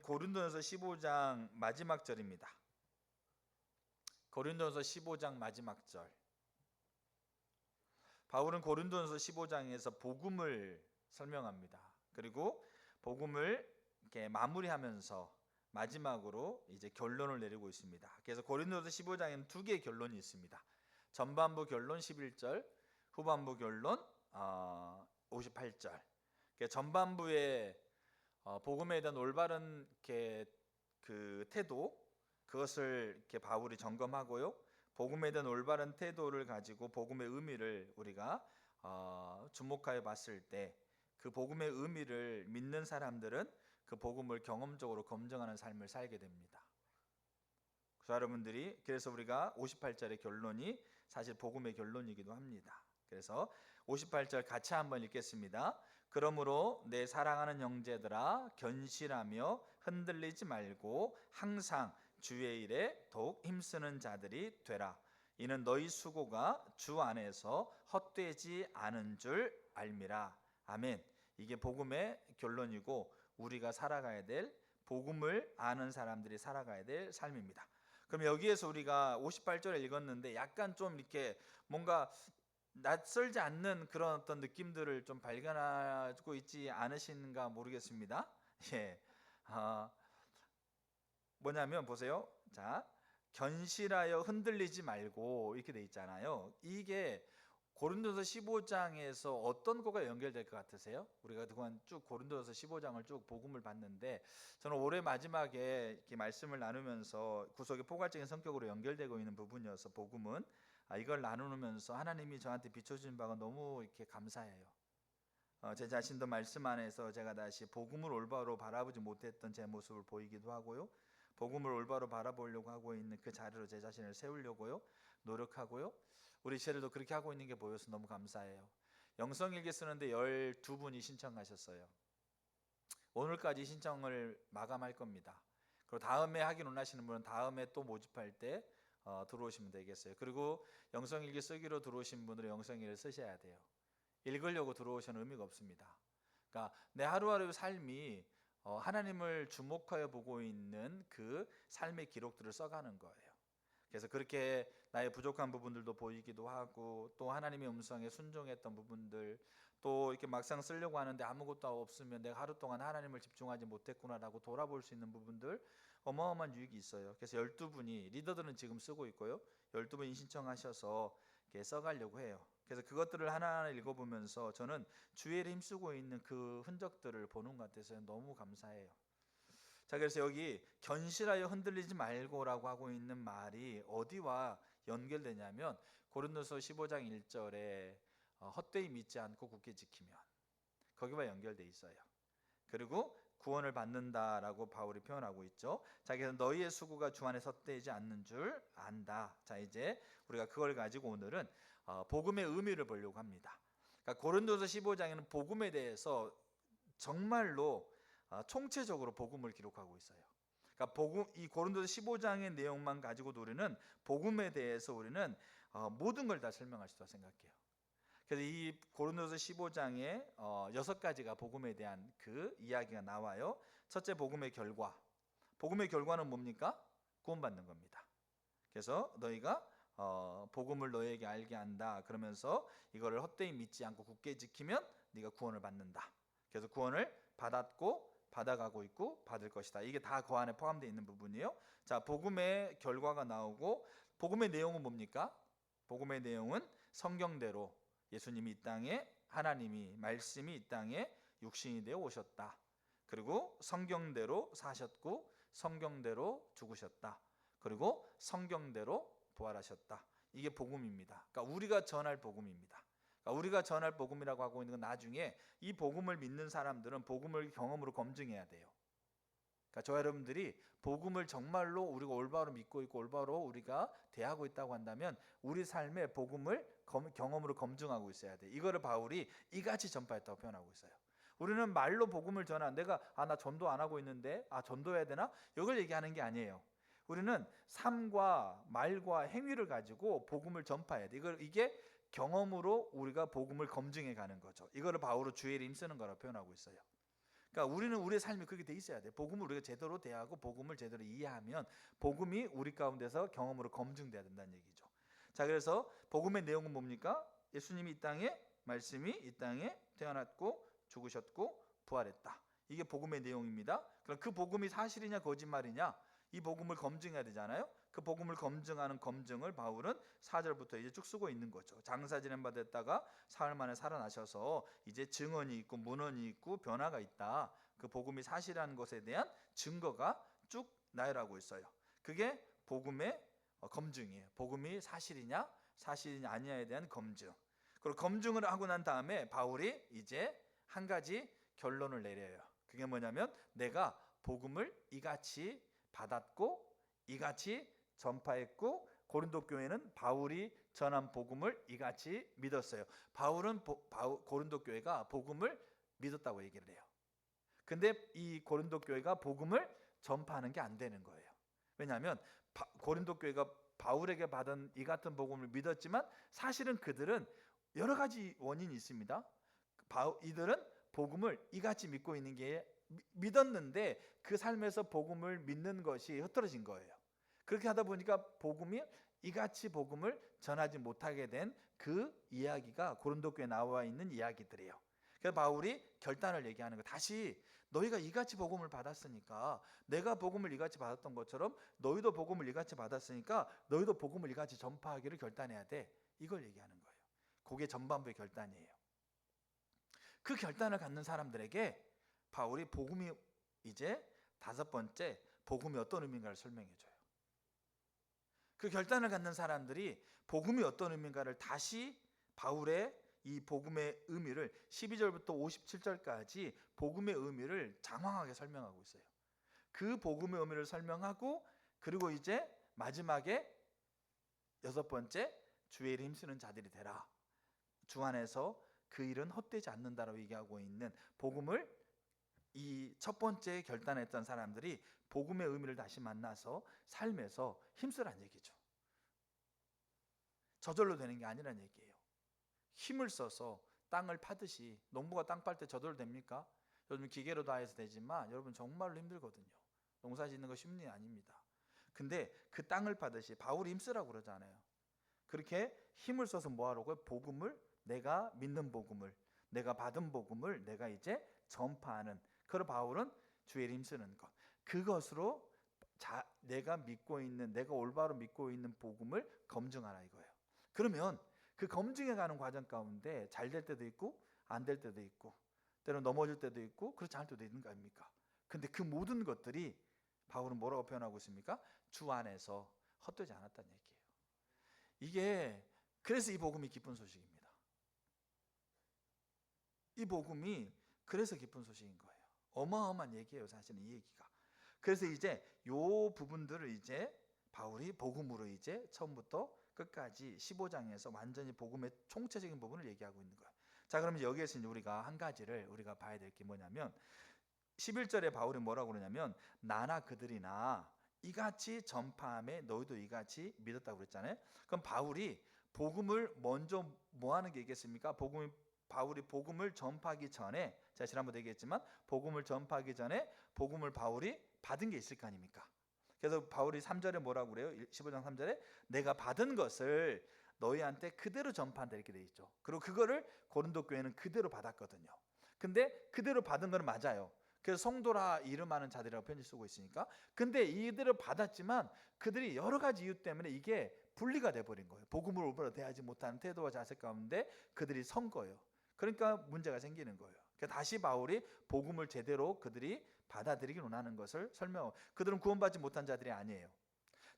고린도전서 15장 마지막 절입니다. 고린도전서 15장 마지막 절. 바울은 고린도전서 15장에서 복음을 설명합니다. 그리고 복음을 이렇게 마무리하면서 마지막으로 이제 결론을 내리고 있습니다. 그래서 고린도전서 15장에는 두 개의 결론이 있습니다. 전반부 결론 11절, 후반부 결론 58절. 전반부에 복음에 대한 올바른 그 태도, 그것을 이렇게 바울이 점검하고요. 복음에 대한 올바른 태도를 가지고 복음의 의미를 우리가 주목하여 봤을 때 그 복음의 의미를 믿는 사람들은 그 복음을 경험적으로 검증하는 삶을 살게 됩니다. 그래서 우리가 58절의 결론이 사실 복음의 결론이기도 합니다. 그래서 58절 같이 한번 읽겠습니다. 그러므로 내 사랑하는 형제들아, 견실하며 흔들리지 말고 항상 주의 일에 더욱 힘쓰는 자들이 되라. 이는 너희 수고가 주 안에서 헛되지 않은 줄 알미라. 아멘. 이게 복음의 결론이고 우리가 살아가야 될, 복음을 아는 사람들이 살아가야 될 삶입니다. 그럼 여기에서 우리가 58절에 읽었는데 약간 좀 이렇게 뭔가 낯설지 않는 그런 어떤 느낌들을 좀 발견하고 있지 않으신가 모르겠습니다. 예, 뭐냐면 보세요. 자, 견실하여 흔들리지 말고 이렇게 돼 있잖아요. 이게 고린도서 15장에서 어떤 거가 연결될 것 같으세요? 우리가 그동안 쭉 고린도서 15장을 쭉 복음을 봤는데 저는 올해 마지막에 이렇게 말씀을 나누면서 구속의 포괄적인 성격으로 연결되고 있는 부분이어서 복음은 이걸 나누면서 하나님이 저한테 비춰주신 바가 너무 이렇게 감사해요. 제 자신도 말씀 안에서 제가 다시 복음을 올바로 바라보지 못했던 제 모습을 보이기도 하고요. 복음을 올바로 바라보려고 하고 있는 그 자리로 제 자신을 세우려고요 노력하고요. 우리 제들도 그렇게 하고 있는 게 보여서 너무 감사해요. 영성일기 쓰는데 12분이 신청하셨어요. 오늘까지 신청을 마감할 겁니다. 그리고 다음에 하긴 원하시는 분은 다음에 또 모집할 때 들어오시면 되겠어요. 그리고 영성일기 쓰기로 들어오신 분들은 영성일기를 쓰셔야 돼요. 읽으려고 들어오시는 의미가 없습니다. 그러니까 내 하루하루의 삶이 하나님을 주목하여 보고 있는 그 삶의 기록들을 써가는 거예요. 그래서 그렇게 나의 부족한 부분들도 보이기도 하고 또 하나님의 음성에 순종했던 부분들, 또 이렇게 막상 쓰려고 하는데 아무것도 없으면 내가 하루 동안 하나님을 집중하지 못했구나라고 돌아볼 수 있는 부분들, 어마어마한 유익이 있어요. 그래서 12분이 리더들은 지금 쓰고 있고요, 12분이 신청하셔서 이렇게 써가려고 해요. 그래서 그것들을 하나하나 읽어보면서 저는 주의 일에 힘쓰고 있는 그 흔적들을 보는 것 같아서 너무 감사해요. 자, 그래서 여기 견실하여 흔들리지 말고라고 하고 있는 말이 어디와 연결되냐면 고린도서 15장 1절에 헛되이 믿지 않고 굳게 지키면, 거기와 연결돼 있어요. 그리고 구원을 받는다라고 바울이 표현하고 있죠. 자, 그래서 너희의 수고가 주 안에 헛되지 않는 줄 안다. 자, 이제 우리가 그걸 가지고 오늘은 복음의 의미를 보려고 합니다. 그러니까 고린도서 15장에는 복음에 대해서 정말로 총체적으로 복음을 기록하고 있어요. 그러니까 이 고린도서 15장의 내용만 가지고도 우리는 복음에 대해서 우리는 모든 걸 다 설명할 수 있다고 생각해요. 그래서 이 고린도서 15장에 6가지가 복음에 대한 그 이야기가 나와요. 첫째, 복음의 결과. 복음의 결과는 뭡니까? 구원받는 겁니다. 그래서 너희가 복음을 너희에게 알게 한다. 그러면서 이거를 헛되이 믿지 않고 굳게 지키면 네가 구원을 받는다. 그래서 구원을 받았고 받아가고 있고 받을 것이다. 이게 다 그 안에 포함되어 있는 부분이에요. 자, 복음의 결과가 나오고 복음의 내용은 뭡니까? 복음의 내용은 성경대로 예수님이 이 땅에, 하나님이, 말씀이 이 땅에 육신이 되어 오셨다. 그리고 성경대로 사셨고 성경대로 죽으셨다. 그리고 성경대로 부활하셨다. 이게 복음입니다. 그러니까 우리가 전할 복음입니다. 그러니까 우리가 전할 복음이라고 하고 있는 건 나중에 이 복음을 믿는 사람들은 복음을 경험으로 검증해야 돼요. 그러니까 저 여러분들이 복음을 정말로 우리가 올바로 믿고 있고 올바로 우리가 대하고 있다고 한다면 우리 삶의 복음을 경험으로 검증하고 있어야 돼. 이거를 바울이 이같이 전파했다고 표현하고 있어요. 우리는 말로 복음을 전한, 내가 나 전도 안 하고 있는데 전도해야 되나? 이걸 얘기하는 게 아니에요. 우리는 삶과 말과 행위를 가지고 복음을 전파해야 돼. 이게 경험으로 우리가 복음을 검증해 가는 거죠. 이거를 바울은 주의 일에 힘쓰는 거라고 표현하고 있어요. 그러니까 우리는 우리의 삶이 그렇게 돼 있어야 돼. 복음을 우리가 제대로 대하고 복음을 제대로 이해하면 복음이 우리 가운데서 경험으로 검증돼야 된다는 얘기죠. 자, 그래서 복음의 내용은 뭡니까? 예수님이 이 땅에, 말씀이 이 땅에 태어났고 죽으셨고 부활했다. 이게 복음의 내용입니다. 그럼 그 복음이 사실이냐 거짓말이냐, 이 복음을 검증해야 되잖아요. 그 복음을 검증하는 검증을 바울은 4절부터 이제 쭉 쓰고 있는 거죠. 장사 지낸 바 됐다가 사흘 만에 살아나셔서 이제 증언이 있고 문헌이 있고 변화가 있다. 그 복음이 사실이라는 것에 대한 증거가 쭉 나열하고 있어요. 그게 복음의 검증이에요. 복음이 사실이냐 사실이냐 아니냐에 대한 검증. 그리고 검증을 하고 난 다음에 바울이 이제 한 가지 결론을 내려요. 그게 뭐냐면 내가 복음을 이같이 받았고 이같이 전파했고 고린도 교회는 바울이 전한 복음을 이같이 믿었어요. 바울은 고린도 교회가 복음을 믿었다고 얘기를 해요. 근데 이 고린도 교회가 복음을 전파하는 게 안 되는 거예요. 왜냐하면 고린도 교회가 바울에게 받은 이 같은 복음을 믿었지만 사실은 그들은 여러 가지 원인이 있습니다. 이들은 복음을 이같이 믿고 있는 게 믿었는데 그 삶에서 복음을 믿는 것이 흐트러진 거예요. 그렇게 하다 보니까 복음이 이같이 복음을 전하지 못하게 된 그 이야기가 고린도 교회에 나와 있는 이야기들이에요. 그래서 바울이 결단을 얘기하는 거예요. 다시 너희가 이같이 복음을 받았으니까, 내가 복음을 이같이 받았던 것처럼 너희도 복음을 이같이 받았으니까 너희도 복음을 이같이 전파하기를 결단해야 돼. 이걸 얘기하는 거예요. 그게 전반부의 결단이에요. 그 결단을 갖는 사람들에게 바울이 복음이 이제 다섯 번째 복음이 어떤 의미인가를 설명해 줘요. 그 결단을 갖는 사람들이 복음이 어떤 의미인가를 다시 바울의 이 복음의 의미를 12절부터 57절까지 복음의 의미를 장황하게 설명하고 있어요. 그 복음의 의미를 설명하고, 그리고 이제 마지막에 여섯 번째, 주의 일에 힘쓰는 자들이 되라. 주 안에서 그 일은 헛되지 않는다라고 얘기하고 있는 복음을 이 첫 번째 결단했던 사람들이 복음의 의미를 다시 만나서 삶에서 힘쓰란 얘기죠. 저절로 되는 게 아니란 얘기예요. 힘을 써서 땅을 파듯이, 농부가 땅 팔 때 저절로 됩니까? 요즘 기계로 다 해서 되지만 여러분 정말로 힘들거든요. 농사 짓는 거 쉬운 일이 아닙니다. 근데 그 땅을 파듯이 바울이 힘쓰라고 그러잖아요. 그렇게 힘을 써서 뭐 하라고요? 복음을, 내가 믿는 복음을, 내가 받은 복음을 내가 이제 전파하는, 그걸 바울은 주의 일에 힘쓰는 것, 그것으로 내가 믿고 있는, 내가 올바로 믿고 있는 복음을 검증하라 이거예요. 그러면 그 검증해가는 과정 가운데 잘 될 때도 있고 안 될 때도 있고 때로는 넘어질 때도 있고 그렇지 않을 때도 있는 거 아닙니까? 근데 그 모든 것들이 바울은 뭐라고 표현하고 있습니까? 주 안에서 헛되지 않았다는 얘기예요. 이게 그래서 이 복음이 기쁜 소식입니다. 이 복음이 그래서 기쁜 소식인 거예요. 어마어마한 얘기예요, 사실은 이 얘기가. 그래서 이제 요 부분들을 이제 바울이 복음으로 이제 처음부터 끝까지 15장에서 완전히 복음의 총체적인 부분을 얘기하고 있는 거예요. 자, 그러면 여기에서 이제 우리가 한 가지를 우리가 봐야 될 게 뭐냐면 11절에 바울이 뭐라고 그러냐면 나나 그들이나 이같이 전파함에 너희도 이같이 믿었다고 그랬잖아요. 그럼 바울이 복음을 먼저 뭐 하는 게 있겠습니까? 바울이 복음을 전파하기 전에, 제가 지난번에 얘기했지만 복음을 전파하기 전에 복음을 바울이 받은 게 있을 거 아닙니까? 그래서 바울이 3절에 뭐라고 그래요? 15장 3절에 내가 받은 것을 너희한테 그대로 전파한다 이렇게 돼 있죠. 그리고 그거를 고린도 교회는 그대로 받았거든요. 근데 그대로 받은 건 맞아요. 그래서 성도라 이름하는 자들이라고 편지 쓰고 있으니까. 근데 이들을 받았지만 그들이 여러 가지 이유 때문에 이게 분리가 돼버린 거예요. 복음을 올바로 대하지 못하는 태도와 자세 가운데 그들이 선 거예요. 그러니까 문제가 생기는 거예요. 그러니까 다시 바울이 복음을 제대로 그들이 받아들이기 원하는 것을 설명하고, 그들은 구원받지 못한 자들이 아니에요.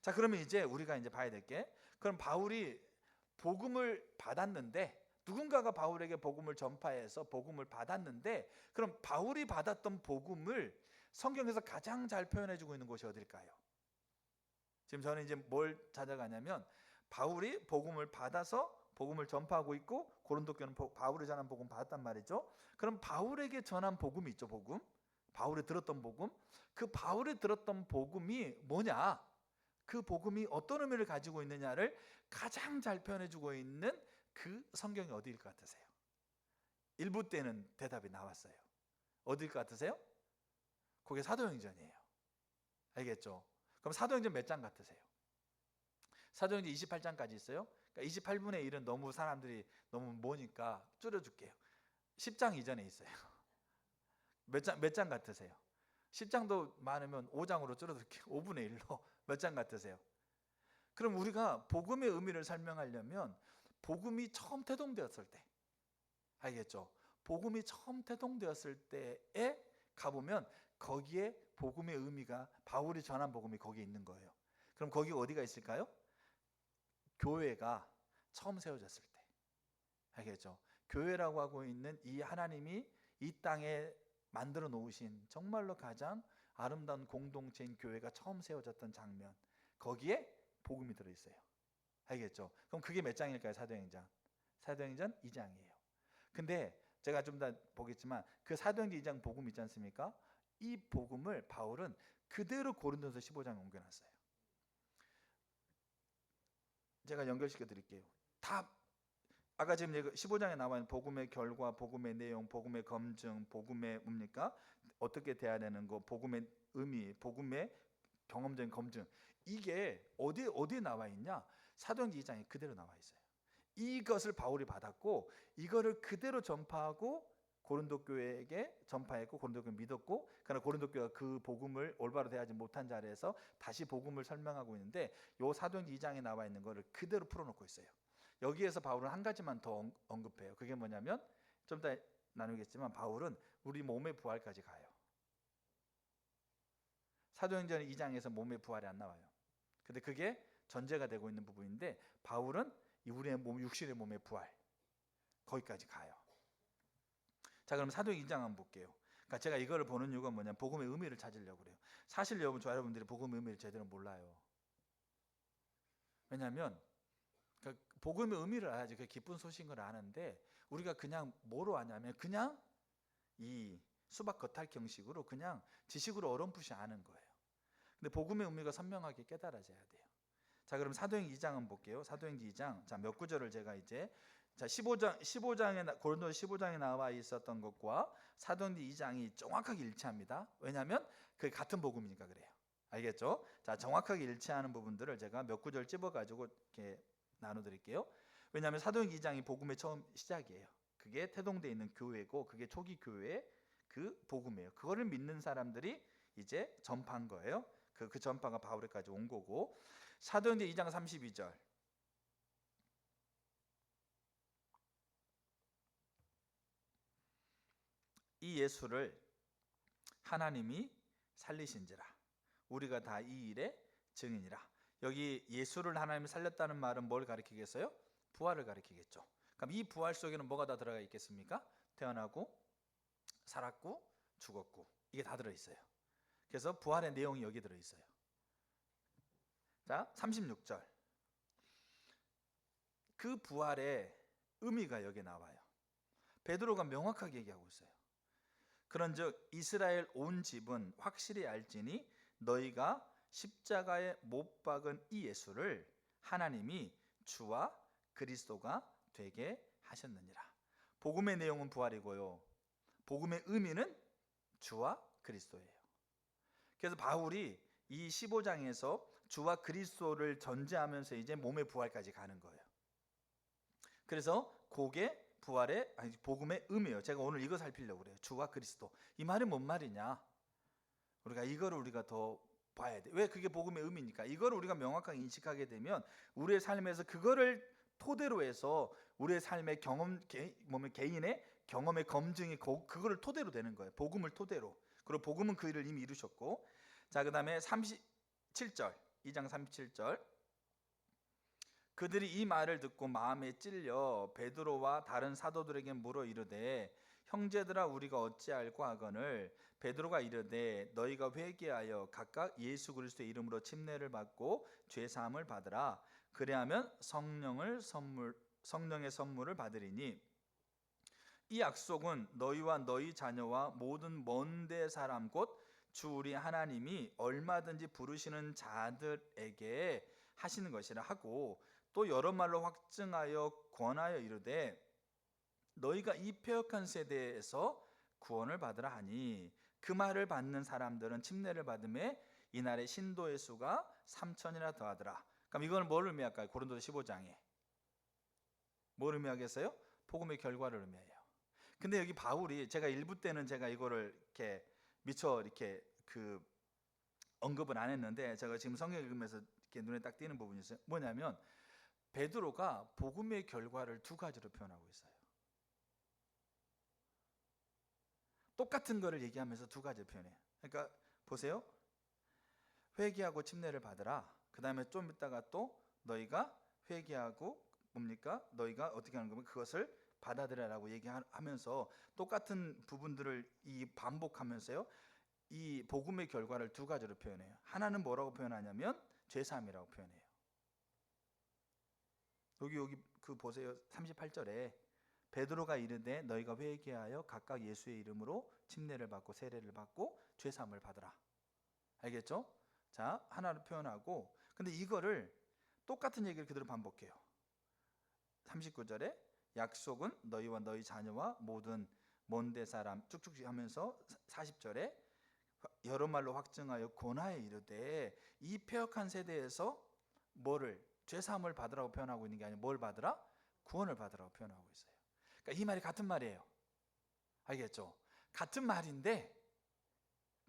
자, 그러면 이제 우리가 이제 봐야 될 게, 그럼 바울이 복음을 받았는데, 누군가가 바울에게 복음을 전파해서 복음을 받았는데, 그럼 바울이 받았던 복음을 성경에서 가장 잘 표현해주고 있는 곳이 어딜까요? 지금 저는 이제 뭘 찾아가냐면 바울이 복음을 받아서 복음을 전파하고 있고 고린도 교회는 바울이 전한 복음 받았단 말이죠. 그럼 바울에게 전한 복음이 있죠. 복음, 바울이 들었던 복음, 그 바울이 들었던 복음이 뭐냐, 그 복음이 어떤 의미를 가지고 있느냐를 가장 잘 표현해주고 있는 그 성경이 어디일 것 같으세요? 1부 때는 대답이 나왔어요. 어디일 것 같으세요? 그게 사도행전이에요. 알겠죠? 그럼 사도행전 몇 장 같으세요? 사도행전 28장까지 있어요. 그러니까 28분의 1은 너무 사람들이 너무 모니까 줄여줄게요. 10장 이전에 있어요. 몇 장 같으세요? 10장도 많으면 5장으로 줄여둘게요. 5분의 1로 몇 장 같으세요? 그럼 우리가 복음의 의미를 설명하려면 복음이 처음 태동되었을 때, 알겠죠? 복음이 처음 태동되었을 때에 가보면 거기에 복음의 의미가, 바울이 전한 복음이 거기에 있는 거예요. 그럼 거기 어디가 있을까요? 교회가 처음 세워졌을 때, 알겠죠? 교회라고 하고 있는 이 하나님이 이 땅에 만들어 놓으신 정말로 가장 아름다운 공동체인 교회가 처음 세워졌던 장면, 거기에 복음이 들어있어요. 알겠죠? 그럼 그게 몇 장일까요? 사도행전 2장이에요. 근데 제가 좀 더 보겠지만 그 사도행전 2장 복음 있지 않습니까? 이 복음을 바울은 그대로 고린도서 15장에 옮겨놨어요. 제가 연결시켜 드릴게요. 다 아까 지금 15장에 나와 있는 복음의 결과, 복음의 내용, 복음의 검증, 복음의 뭡니까? 어떻게 돼야 되는 거, 복음의 의미, 복음의 경험적인 검증, 이게 어디에 나와 있냐? 사도행전 2장에 그대로 나와 있어요. 이것을 바울이 받았고 이거를 그대로 전파하고 고린도 교회에게 전파했고 고린도 교회 믿었고, 그러나 고린도 교회가 그 복음을 올바로 대하지 못한 자리에서 다시 복음을 설명하고 있는데, 요 사도행전 2장에 나와 있는 거를 그대로 풀어놓고 있어요. 여기에서 바울은 한 가지만 더 언급해요. 그게 뭐냐면 좀 이따 나누겠지만 바울은 우리 몸의 부활까지 가요. 사도행전 2장에서 몸의 부활이 안 나와요. 근데 그게 전제가 되고 있는 부분인데 바울은 우리의 몸, 육신의 몸의 부활, 거기까지 가요. 자, 그럼 사도행전 2장 한번 볼게요. 그러니까 제가 이거를 보는 이유가 뭐냐면 복음의 의미를 찾으려고 그래요. 사실 여러분들이 복음의 의미를 제대로 몰라요. 왜냐하면 복음의 의미를 알아야지 그 기쁜 소식인 걸 아는데, 우리가 그냥 뭐로 아냐면 그냥 이 수박 겉핥기 형식으로 그냥 지식으로 어렴풋이 아는 거예요. 근데 복음의 의미가 선명하게 깨달아져야 돼요. 자, 그럼 사도행전 2장 한번 볼게요. 사도행전 2장. 자, 몇 구절을 제가 이제 15장에 고린도서 15장에 나와 있었던 것과 사도행전 2장이 정확하게 일치합니다. 왜냐하면 그게 같은 복음이니까 그래요. 알겠죠? 자, 정확하게 일치하는 부분들을 제가 몇 구절 찝어가지고 이렇게 나눠드릴게요. 왜냐하면 사도행전 2장이 복음의 처음 시작이에요. 그게 태동되어 있는 교회고 그게 초기 교회의 그 복음이에요. 그거를 믿는 사람들이 이제 전파한 거예요. 그 전파가 바울에까지 온 거고. 사도행전 2장 32절. 이 예수를 하나님이 살리신지라 우리가 다 이 일의 증인이라. 여기 예수를 하나님이 살렸다는 말은 뭘 가리키겠어요? 부활을 가리키겠죠. 그럼 이 부활 속에는 뭐가 다 들어가 있겠습니까? 태어나고 살았고 죽었고, 이게 다 들어있어요. 그래서 부활의 내용이 여기 들어있어요. 자, 36절. 그 부활의 의미가 여기 나와요. 베드로가 명확하게 얘기하고 있어요. 그런즉 이스라엘 온 집은 확실히 알지니 너희가 십자가에 못 박은 이 예수를 하나님이 주와 그리스도가 되게 하셨느니라. 복음의 내용은 부활이고요, 복음의 의미는 주와 그리스도예요. 그래서 바울이 이 15장에서 주와 그리스도를 전제하면서 이제 몸의 부활까지 가는 거예요. 그래서 그게 부활의 복음의 의미예요. 제가 오늘 이거 살피려고 그래요. 주와 그리스도. 이 말이 뭔 말이냐? 우리가 더 봐야 돼. 왜 그게 복음의 의미니까. 이거를 우리가 명확하게 인식하게 되면 우리의 삶에서 그거를 토대로 해서 우리의 삶의 경험, 개인의 경험의 검증이 그거를 토대로 되는 거예요. 복음을 토대로. 그리고 복음은 그 일을 이미 이루셨고. 자, 그 다음에 37절, 2장 37절. 그들이 이 말을 듣고 마음에 찔려 베드로와 다른 사도들에게 물어 이르되 형제들아 우리가 어찌할꼬 하거늘 베드로가 이르되 너희가 회개하여 각각 예수 그리스도의 이름으로 침례를 받고 죄 사함을 받으라. 그래야면 성령의 선물을 받으리니 이 약속은 너희와 너희 자녀와 모든 먼데 사람 곧 주 우리 하나님이 얼마든지 부르시는 자들에게 하시는 것이라 하고, 또 여러 말로 확증하여 권하여 이르되 너희가 이 패역한 세대에서 구원을 받으라 하니 그 말을 받는 사람들은 침례를 받음에 이날의 신도의 수가 3,000이나 더하더라. 그럼 이건 뭘 의미할까요? 고린도서 15장에 뭘 의미하겠어요? 복음의 결과를 의미해요. 근데 여기 바울이, 제가 일부 때는 제가 이거를 이렇게 미처 이렇게 언급은 안 했는데, 제가 지금 성경 읽으면서 이렇게 눈에 딱 띄는 부분이 있어요. 뭐냐면 베드로가 복음의 결과를 두 가지로 표현하고 있어요. 똑같은 거를 얘기하면서 두 가지로 표현해요. 그러니까 보세요. 회개하고 침례를 받으라. 그 다음에 좀 있다가 또 너희가 회개하고 뭡니까? 너희가 어떻게 하는 거면 그것을 받아들여라고 얘기하면서 똑같은 부분들을 반복하면서요, 이 복음의 결과를 두 가지로 표현해요. 하나는 뭐라고 표현하냐면 죄사함이라고 표현해요. 여기 보세요. 38절에 베드로가 이르되 너희가 회개하여 각각 예수의 이름으로 침례를 받고 세례를 받고 죄사함을 받으라. 알겠죠? 자, 하나로 표현하고, 근데 이거를 똑같은 얘기를 그대로 반복해요. 39절에 약속은 너희와 너희 자녀와 모든 먼데 사람 쭉쭉 하면서 40절에 여러 말로 확증하여 권하에 이르되, 이 패역한 세대에서 뭐를 죄사함을 받으라고 표현하고 있는 게 아니라 뭘 받으라? 구원을 받으라고 표현하고 있어요. 그러니까 이 말이 같은 말이에요. 알겠죠? 같은 말인데,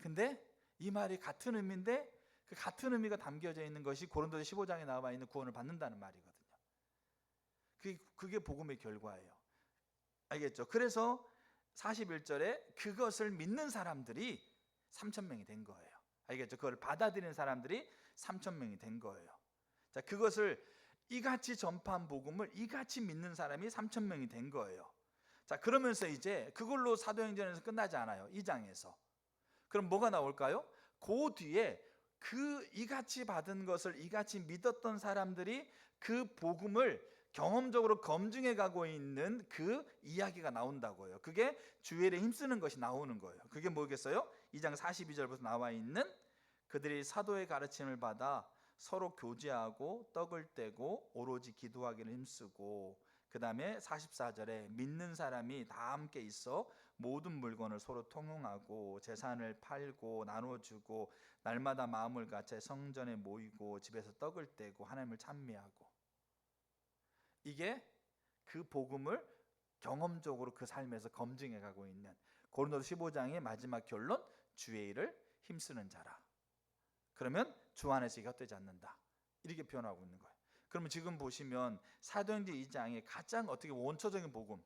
근데 이 말이 같은 의미인데 그 같은 의미가 담겨져 있는 것이 고린도서 15장에 나와 있는 구원을 받는다는 말이거든요. 그게 복음의 결과예요. 알겠죠? 그래서 41절에 그것을 믿는 사람들이 3,000명이 된 거예요. 알겠죠? 그걸 받아들이는 사람들이 3,000명이 된 거예요. 자, 그것을 이같이 전파한 복음을 이같이 믿는 사람이 3,000명이 된 거예요. 자, 그러면서 이제 그걸로 사도행전에서 끝나지 않아요. 2장에서. 그럼 뭐가 나올까요? 그 뒤에 이같이 받은 것을 이같이 믿었던 사람들이 그 복음을 경험적으로 검증해 가고 있는 그 이야기가 나온다고요. 그게 주일에 힘쓰는 것이 나오는 거예요. 그게 뭐겠어요? 2장 42절부터 나와 있는 그들이 사도의 가르침을 받아 서로 교제하고 떡을 떼고 오로지 기도하기를 힘쓰고, 그 다음에 44절에 믿는 사람이 다 함께 있어 모든 물건을 서로 통용하고 재산을 팔고 나눠주고 날마다 마음을 같이 성전에 모이고 집에서 떡을 떼고 하나님을 찬미하고, 이게 그 복음을 경험적으로 그 삶에서 검증해 가고 있는 고린도서 15장의 마지막 결론, 주의 일을 힘쓰는 자라. 그러면 주 안에서 이게 헛되지 않는다, 이렇게 표현하고 있는 거예요. 그러면 지금 보시면 사도행전 2장의 가장 어떻게 원초적인 복음,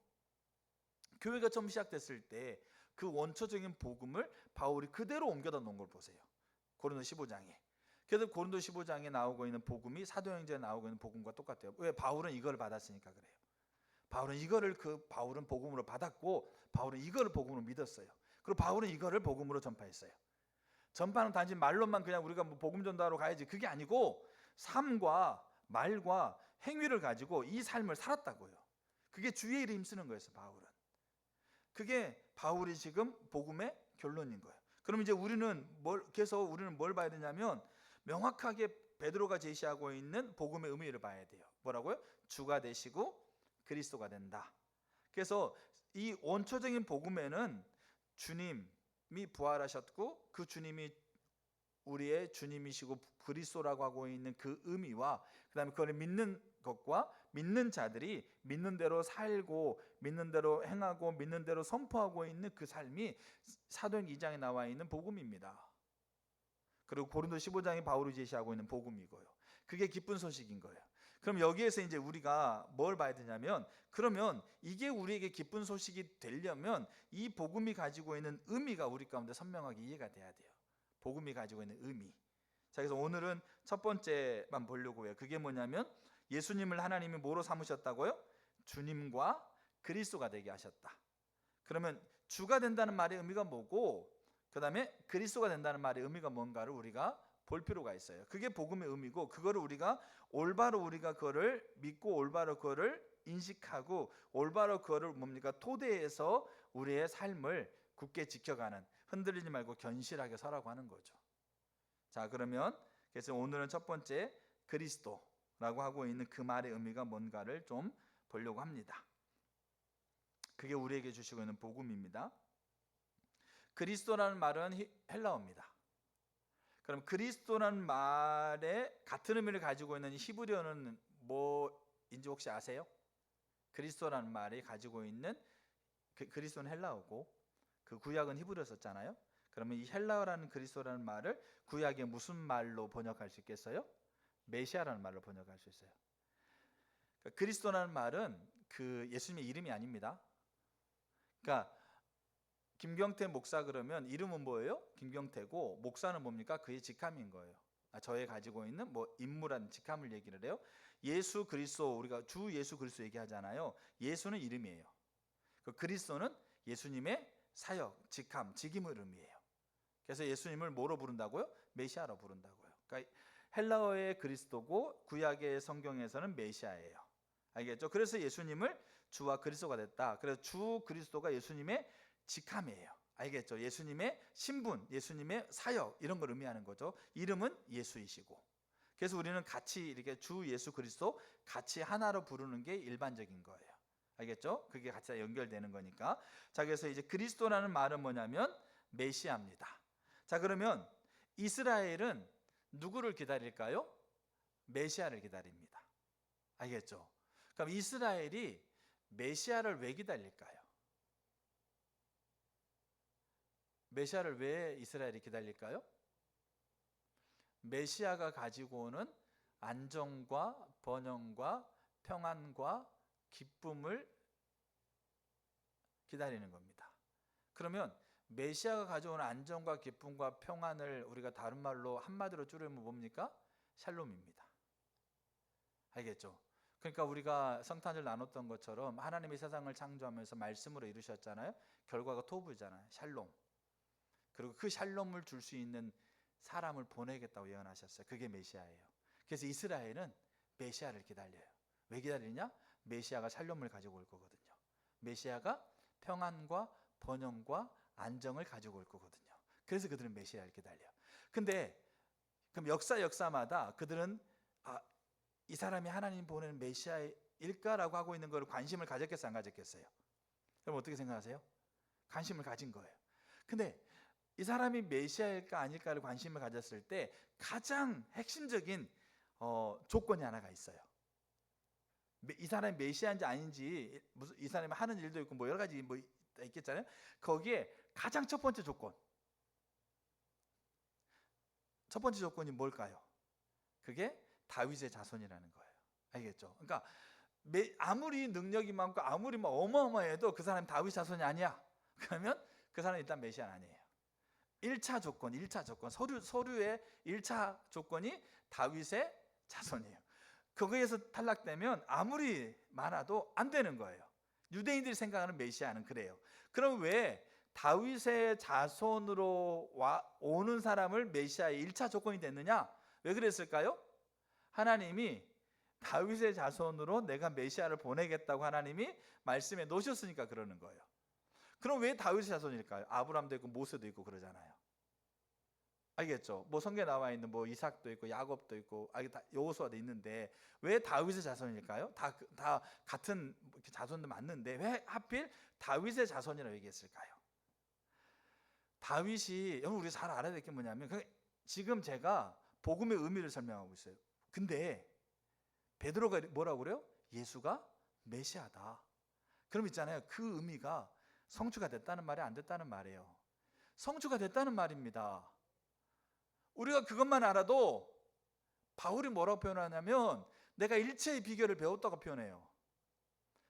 교회가 처음 시작됐을 때 그 원초적인 복음을 바울이 그대로 옮겨다 놓은 걸 보세요. 고린도서 15장에. 그래서 고린도서 15장에 나오고 있는 복음이 사도행전에 나오고 있는 복음과 똑같아요. 왜? 바울은 이걸 받았으니까 그래요. 바울은 복음으로 받았고, 바울은 이거를 복음으로 믿었어요. 그리고 바울은 이거를 복음으로 전파했어요. 전파는 단지 말로만 그냥 우리가 뭐 복음 전도하러 가야지, 그게 아니고 삶과 말과 행위를 가지고 이 삶을 살았다고요. 그게 주의 일에 힘쓰는 거였어요, 바울은. 그게 바울이 지금 복음의 결론인 거예요. 그럼 이제 우리는 뭘 봐야 되냐면, 명확하게 베드로가 제시하고 있는 복음의 의미를 봐야 돼요. 뭐라고요? 주가 되시고 그리스도가 된다. 그래서 이 원초적인 복음에는 주님이 부활하셨고 그 주님이 우리의 주님이시고 그리스도라고 하고 있는 그 의미와, 그 다음에 그걸 믿는 것과 믿는 자들이 믿는 대로 살고 믿는 대로 행하고 믿는 대로 선포하고 있는 그 삶이 사도행전 2장에 나와 있는 복음입니다. 그리고 고린도서 15장에 바울이 제시하고 있는 복음이고요. 그게 기쁜 소식인 거예요. 그럼 여기에서 이제 우리가 뭘 봐야 되냐면, 그러면 이게 우리에게 기쁜 소식이 되려면 이 복음이 가지고 있는 의미가 우리 가운데 선명하게 이해가 돼야 돼요. 복음이 가지고 있는 의미. 자, 그래서 오늘은 첫 번째만 보려고 해요. 그게 뭐냐면, 예수님을 하나님이 뭐로 삼으셨다고요? 주님과 그리스도가 되게 하셨다. 그러면 주가 된다는 말의 의미가 뭐고, 그 다음에 그리스도가 된다는 말의 의미가 뭔가를 우리가 볼 필요가 있어요. 그게 복음의 의미고, 그거를 우리가 올바로 그거를 믿고 올바로 그거를 인식하고 올바로 그거를 토대에서 우리의 삶을 굳게 지켜가는, 흔들리지 말고 견실하게 서라고 하는 거죠. 자, 그러면 그래서 오늘은 첫 번째 그리스도라고 하고 있는 그 말의 의미가 뭔가를 좀 보려고 합니다. 그게 우리에게 주시고 있는 복음입니다. 그리스도라는 말은 헬라어입니다. 그럼 그리스도라는 말에 같은 의미를 가지고 있는 히브리어는 뭐인지 혹시 아세요? 그리스도라는 말이 가지고 있는 그리스도는 헬라어고 그 구약은 히브리어 썼잖아요. 그러면 이 헬라어라는 그리스도라는 말을 구약에 무슨 말로 번역할 수 있겠어요? 메시아라는 말로 번역할 수 있어요. 그러니까 그리스도라는 말은 그 예수님의 이름이 아닙니다. 그러니까 김경태 목사 그러면 이름은 뭐예요? 김경태고 목사는 뭡니까? 그의 직함인 거예요. 저의 가지고 있는 뭐 인물한 직함을 얘기를 해요. 예수 그리스도, 우리가 주 예수 그리스도 얘기하잖아요. 예수는 이름이에요. 그 그리스도는 예수님의 사역, 직함, 직임을 의미해요. 그래서 예수님을 뭐로 부른다고요? 메시아로 부른다고요. 그러니까 헬라어의 그리스도고 구약의 성경에서는 메시아예요. 알겠죠? 그래서 예수님을 주와 그리스도가 됐다. 그래서 주 그리스도가 예수님의 직함이에요. 알겠죠? 예수님의 신분, 예수님의 사역 이런 걸 의미하는 거죠. 이름은 예수이시고. 그래서 우리는 같이 이렇게 주 예수 그리스도 같이 하나로 부르는 게 일반적인 거예요. 알겠죠? 그게 같이 다 연결되는 거니까. 자, 그래서 이제 그리스도라는 말은 뭐냐면 메시아입니다. 자, 그러면 이스라엘은 누구를 기다릴까요? 메시아를 기다립니다. 알겠죠? 그럼 이스라엘이 메시아를 왜 기다릴까요? 메시아를 왜 이스라엘이 기다릴까요? 메시아가 가지고 오는 안정과 번영과 평안과 기쁨을 기다리는 겁니다. 그러면 메시아가 가져오는 안정과 기쁨과 평안을 우리가 다른 말로 한마디로 줄이면 뭡니까? 샬롬입니다. 알겠죠? 그러니까 우리가 성탄절 나눴던 것처럼 하나님이 세상을 창조하면서 말씀으로 이루셨잖아요. 결과가 토부잖아요. 샬롬. 그리고 그 샬롬을 줄 수 있는 사람을 보내겠다고 예언하셨어요. 그게 메시아예요. 그래서 이스라엘은 메시아를 기다려요. 왜 기다리냐? 메시아가 샬롬을 가지고 올 거거든요. 메시아가 평안과 번영과 안정을 가지고 올 거거든요. 그래서 그들은 메시아를 기다려요. 근데 그럼 역사마다 그들은 이 사람이 하나님 보내는 메시아일까라고 하고 있는 걸 관심을 가졌겠어요? 안 가졌겠어요? 그럼 어떻게 생각하세요? 관심을 가진 거예요. 근데 이 사람이 메시아일까 아닐까를 관심을 가졌을 때 가장 핵심적인 조건이 하나가 있어요. 이 사람이 메시아인지 아닌지, 무슨 이 사람이 하는 일도 있고 뭐 여러 가지 뭐 있겠잖아요. 거기에 가장 첫 번째 조건, 첫 번째 조건이 뭘까요? 그게 다윗의 자손이라는 거예요. 알겠죠? 그러니까 아무리 능력이 많고 아무리 뭐 어마어마해도 그 사람이 다윗 자손이 아니야. 그러면 그 사람은 일단 메시아는 아니에요. 1차 조건, 서류의 1차 조건이 다윗의 자손이에요. 거기에서 탈락되면 아무리 많아도 안 되는 거예요. 유대인들이 생각하는 메시아는 그래요. 그럼 왜 다윗의 자손으로 오는 사람을 메시아의 1차 조건이 됐느냐? 왜 그랬을까요? 하나님이 다윗의 자손으로 내가 메시아를 보내겠다고 하나님이 말씀해 놓으셨으니까 그러는 거예요. 그럼 왜 다윗의 자손일까요? 아브라함도 있고 모세도 있고 그러잖아요. 알겠죠? 뭐 성경에 나와 있는 뭐 이삭도 있고 야곱도 있고 여호수아도 있는데 왜 다윗의 자손일까요? 다 같은 자손도 맞는데 왜 하필 다윗의 자손이라고 얘기했을까요? 다윗이 여러분 우리가 잘 알아야 될 게 뭐냐면 지금 제가 복음의 의미를 설명하고 있어요. 근데 베드로가 뭐라고 그래요? 예수가 메시아다. 그럼 있잖아요. 그 의미가 성취가 됐다는 말이 안 됐다는 말이에요. 성취가 됐다는 말입니다. 우리가 그것만 알아도 바울이 뭐라고 표현하냐면 내가 일체의 비결을 배웠다고 표현해요.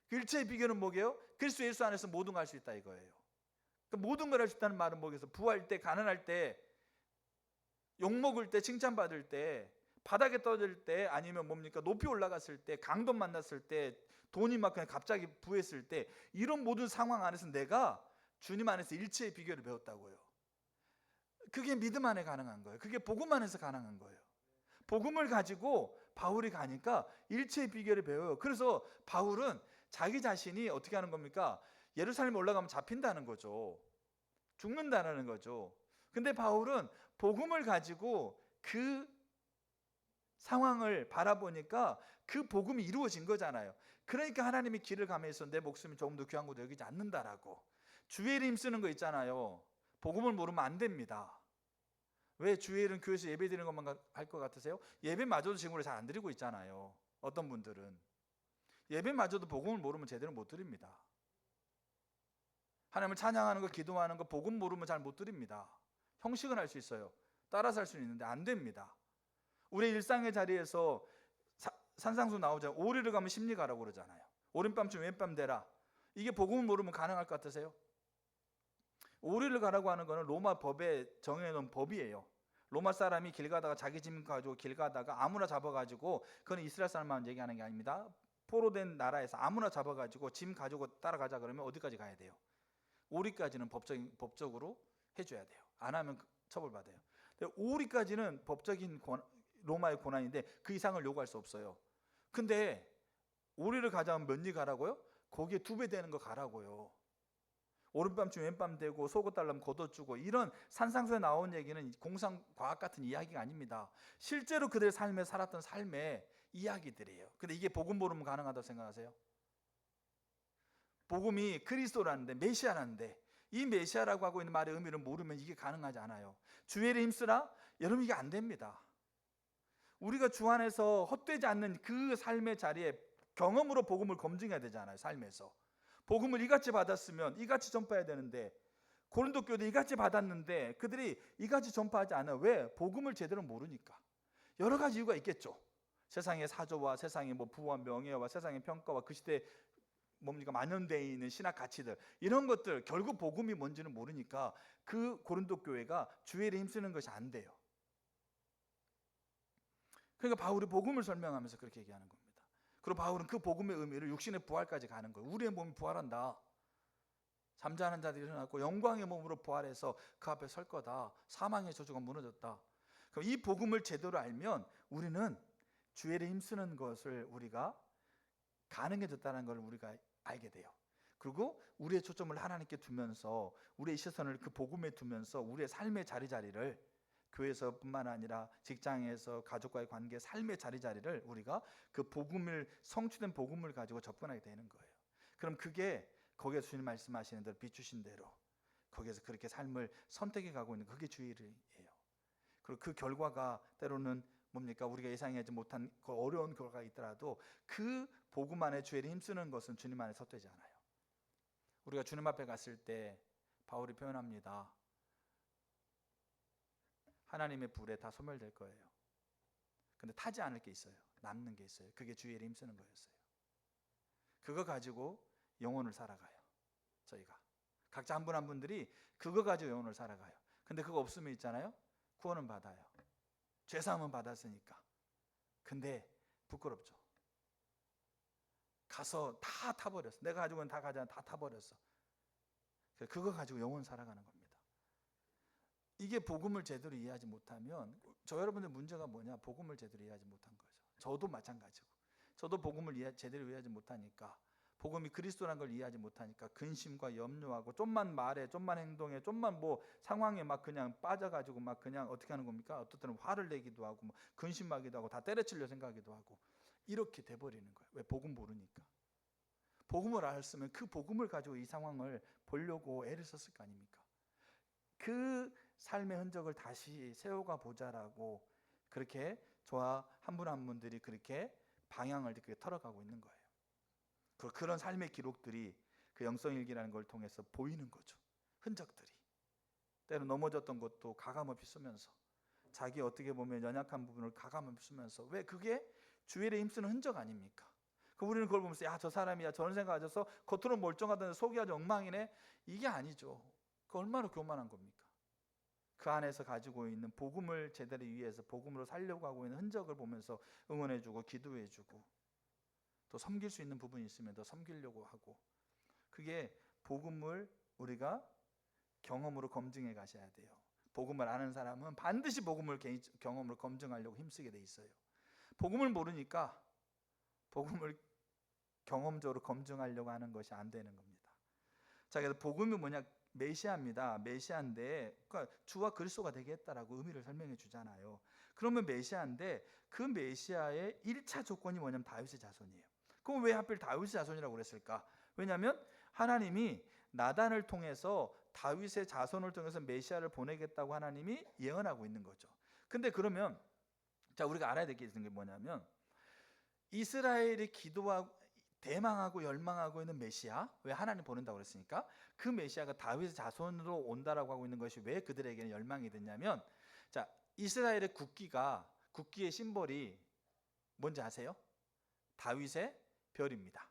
그 일체의 비결은 뭐게요? 그리스도 예수 안에서 모든 걸 할 수 있다 이거예요. 그러니까 모든 걸 할 수 있다는 말은 뭐겠어요? 부할 때, 가난할 때, 욕먹을 때, 칭찬받을 때, 바닥에 떨어질 때, 아니면 뭡니까? 높이 올라갔을 때, 강돈 만났을 때, 돈이 막 그냥 갑자기 부했을 때, 이런 모든 상황 안에서 내가 주님 안에서 일체의 비결을 배웠다고요. 그게 믿음 안에 가능한 거예요. 그게 복음 안에서 가능한 거예요. 복음을 가지고 바울이 가니까 일체의 비결을 배워요. 그래서 바울은 자기 자신이 어떻게 하는 겁니까? 예루살렘에 올라가면 잡힌다는 거죠. 죽는다는 거죠. 근데 바울은 복음을 가지고 그 상황을 바라보니까 그 복음이 이루어진 거잖아요. 그러니까 하나님이 길을 가면서 내 목숨이 조금 더 귀한 것도 여기지 않는다라고. 주의 이름 쓰는 거 있잖아요. 복음을 모르면 안 됩니다. 왜 주일은 교회에서 예배 드리는 것만 할 것 같으세요? 예배마저도 지금 우리 잘 안 드리고 있잖아요. 어떤 분들은 예배마저도 복음을 모르면 제대로 못 드립니다. 하나님을 찬양하는 거, 기도하는 거 복음 모르면 잘 못 드립니다. 형식은 할 수 있어요. 따라서 할 수는 있는데 안 됩니다. 우리 일상의 자리에서 산상수 나오잖아요. 오리를 가면 십리 가라고 그러잖아요. 오른밤쯤 왼밤 되라. 이게 복음을 모르면 가능할 것 같으세요? 오리를 가라고 하는 거는 로마 법에 정해놓은 법이에요. 로마 사람이 길 가다가 자기 짐 가지고 길 가다가 아무나 잡아가지고, 그건 이스라엘 사람만 얘기하는 게 아닙니다. 포로된 나라에서 아무나 잡아가지고 짐 가지고 따라가자 그러면 어디까지 가야 돼요? 오리까지는 법적으로 해줘야 돼요. 안 하면 처벌받아요. 오리까지는 법적인 로마의 권한인데 그 이상을 요구할 수 없어요. 근데 오리를 가자면 몇 리 가라고요? 거기에 2배 되는 거 가라고요. 오른밤쯤 왼밤 되고 속옷 달라면 걷어주고, 이런 산상수에 나온 얘기는 공상과학 같은 이야기가 아닙니다. 실제로 그들의 삶에 살았던 삶의 이야기들이에요. 근데 이게 복음 모르면 가능하다고 생각하세요? 복음이 그리스도라는데, 메시아라는데, 이 메시아라고 하고 있는 말의 의미를 모르면 이게 가능하지 않아요. 주일에 힘쓰라? 여러분, 이게 안 됩니다. 우리가 주 안에서 헛되지 않는 그 삶의 자리에 경험으로 복음을 검증해야 되잖아요. 삶에서 복음을 이같이 받았으면 이같이 전파해야 되는데, 고린도 교회도 이같이 받았는데 그들이 이같이 전파하지 않아요. 왜? 복음을 제대로 모르니까. 여러 가지 이유가 있겠죠. 세상의 사조와 세상의 부와 명예와 세상의 평가와 그 시대에 만연되어 있는 신학 가치들, 이런 것들, 결국 복음이 뭔지는 모르니까 그 고린도 교회가 주일에 힘쓰는 것이 안 돼요. 그러니까 바울이 복음을 설명하면서 그렇게 얘기하는 겁니다. 그리고 바울은 그 복음의 의미를 육신의 부활까지 가는 거예요. 우리의 몸이 부활한다. 잠자는 자들이 일어났고 영광의 몸으로 부활해서 그 앞에 설 거다. 사망의 저주가 무너졌다. 그럼 이 복음을 제대로 알면 우리는 주일에 힘쓰는 것을 우리가 가능해졌다는 걸 우리가 알게 돼요. 그리고 우리의 초점을 하나님께 두면서, 우리의 시선을 그 복음에 두면서 우리의 삶의 자리를, 교회에서뿐만 아니라 직장에서 가족과의 관계, 삶의 자리를 우리가 그 복음을, 성취된 복음을 가지고 접근하게 되는 거예요. 그럼 그게 거기에서 주님 말씀하시는 대로 비추신 대로 거기에서 그렇게 삶을 선택해 가고 있는, 그게 주일이에요. 그리고 그 결과가 때로는 뭡니까? 우리가 예상하지 못한 그 어려운 결과가 있더라도 그 복음 안에 주일에 힘쓰는 것은 주님 안에 섭되지 않아요. 우리가 주님 앞에 갔을 때 바울이 표현합니다. 하나님의 불에 다 소멸될 거예요. 근데 타지 않을 게 있어요. 남는 게 있어요. 그게 주일에 힘쓰는 거였어요. 그거 가지고 영혼을 살아가요. 저희가 각자 한 분 한 분들이 그거 가지고 영혼을 살아가요. 근데 그거 없으면 있잖아요, 구원은 받아요. 죄사함은 받았으니까. 근데 부끄럽죠. 가서 다 타버렸어. 내가 가지고 있는 다 가져가 다 타버렸어. 그거 가지고 영혼 살아가는 겁니다. 이게 복음을 제대로 이해하지 못하면, 저 여러분들 문제가 뭐냐? 복음을 제대로 이해하지 못한 거죠. 저도 마찬가지고. 저도 복음을 제대로 이해하지 못하니까, 복음이 그리스도라는 걸 이해하지 못하니까 근심과 염려하고, 좀만 말해, 좀만 행동해, 좀만 상황에 막 그냥 빠져가지고 막 그냥 어떻게 하는 겁니까? 어떨 때는 화를 내기도 하고 근심하기도 하고 다 때려치려 생각하기도 하고, 이렇게 돼버리는 거예요. 왜? 복음 모르니까. 복음을 알았으면 그 복음을 가지고 이 상황을 보려고 애를 썼을 거 아닙니까? 그 삶의 흔적을 다시 세워가 보자라고, 그렇게 저와 한 분 한 분들이 그렇게 방향을 그렇게 털어가고 있는 거예요. 그런 삶의 기록들이 그 영성일기라는 걸 통해서 보이는 거죠. 흔적들이. 때로 넘어졌던 것도 가감없이 쓰면서, 자기 어떻게 보면 연약한 부분을 가감없이 쓰면서, 왜? 그게 주일에 힘쓰는 흔적 아닙니까? 우리는 그걸 보면서 야, 저 사람이야, 저런 생각하셔서 겉으로 멀쩡하던데 속이 아주 엉망이네, 이게 아니죠. 그 얼마나 교만한 겁니까? 그 안에서 가지고 있는 복음을 제대로 위해서 복음으로 살려고 하고 있는 흔적을 보면서 응원해주고 기도해주고, 또 섬길 수 있는 부분이 있으면 더 섬기려고 하고, 그게 복음을 우리가 경험으로 검증해 가셔야 돼요. 복음을 아는 사람은 반드시 복음을 경험으로 검증하려고 힘쓰게 돼 있어요. 복음을 모르니까 복음을 경험적으로 검증하려고 하는 것이 안 되는 겁니다. 자, 그래서 복음이 뭐냐? 메시아입니다. 메시아인데, 그러니까 주와 그리스도가 되게 했다라고 의미를 설명해 주잖아요. 그러면 메시아인데 그 메시아의 1차 조건이 뭐냐면 다윗의 자손이에요. 그럼 왜 하필 다윗의 자손이라고 그랬을까? 왜냐하면 하나님이 나단을 통해서 다윗의 자손을 통해서 메시아를 보내겠다고 하나님이 예언하고 있는 거죠. 근데 그러면 자, 우리가 알아야 될 게 있는 게 뭐냐면, 이스라엘이 기도하고 대망하고 열망하고 있는 메시아, 왜 하나님 보낸다고 그랬으니까 그 메시아가 다윗의 자손으로 온다라고 하고 있는 것이 왜 그들에게는 열망이 됐냐면, 자, 이스라엘의 국기의 심볼이 뭔지 아세요? 다윗의 별입니다.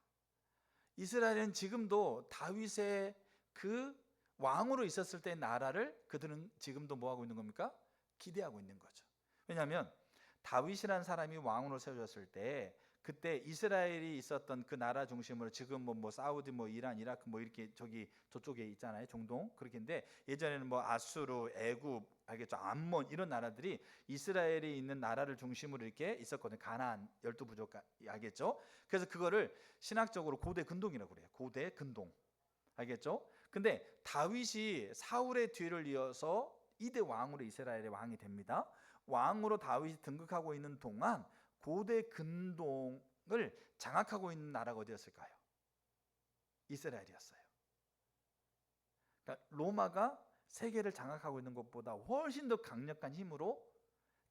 이스라엘은 지금도 다윗의 그 왕으로 있었을 때 나라를 그들은 지금도 뭐 하고 있는 겁니까? 기대하고 있는 거죠. 왜냐하면 다윗이라는 사람이 왕으로 세워졌을 때, 그때 이스라엘이 있었던 그 나라 중심으로 지금 뭐 사우디, 뭐 이란, 이라크 뭐 이렇게 저쪽에 있잖아요, 중동 그렇게인데, 예전에는 뭐 아수르, 애굽, 알겠죠, 암몬 이런 나라들이 이스라엘이 있는 나라를 중심으로 이렇게 있었거든요. 가나안 12부족, 알겠죠? 그래서 그거를 신학적으로 고대 근동이라고 그래요. 고대 근동, 알겠죠? 근데 다윗이 사울의 뒤를 이어서 2대 왕으로 이스라엘의 왕이 됩니다. 왕으로 다윗이 등극하고 있는 동안 고대 근동을 장악하고 있는 나라가 어디였을까요? 이스라엘이었어요. 그러니까 로마가 세계를 장악하고 있는 것보다 훨씬 더 강력한 힘으로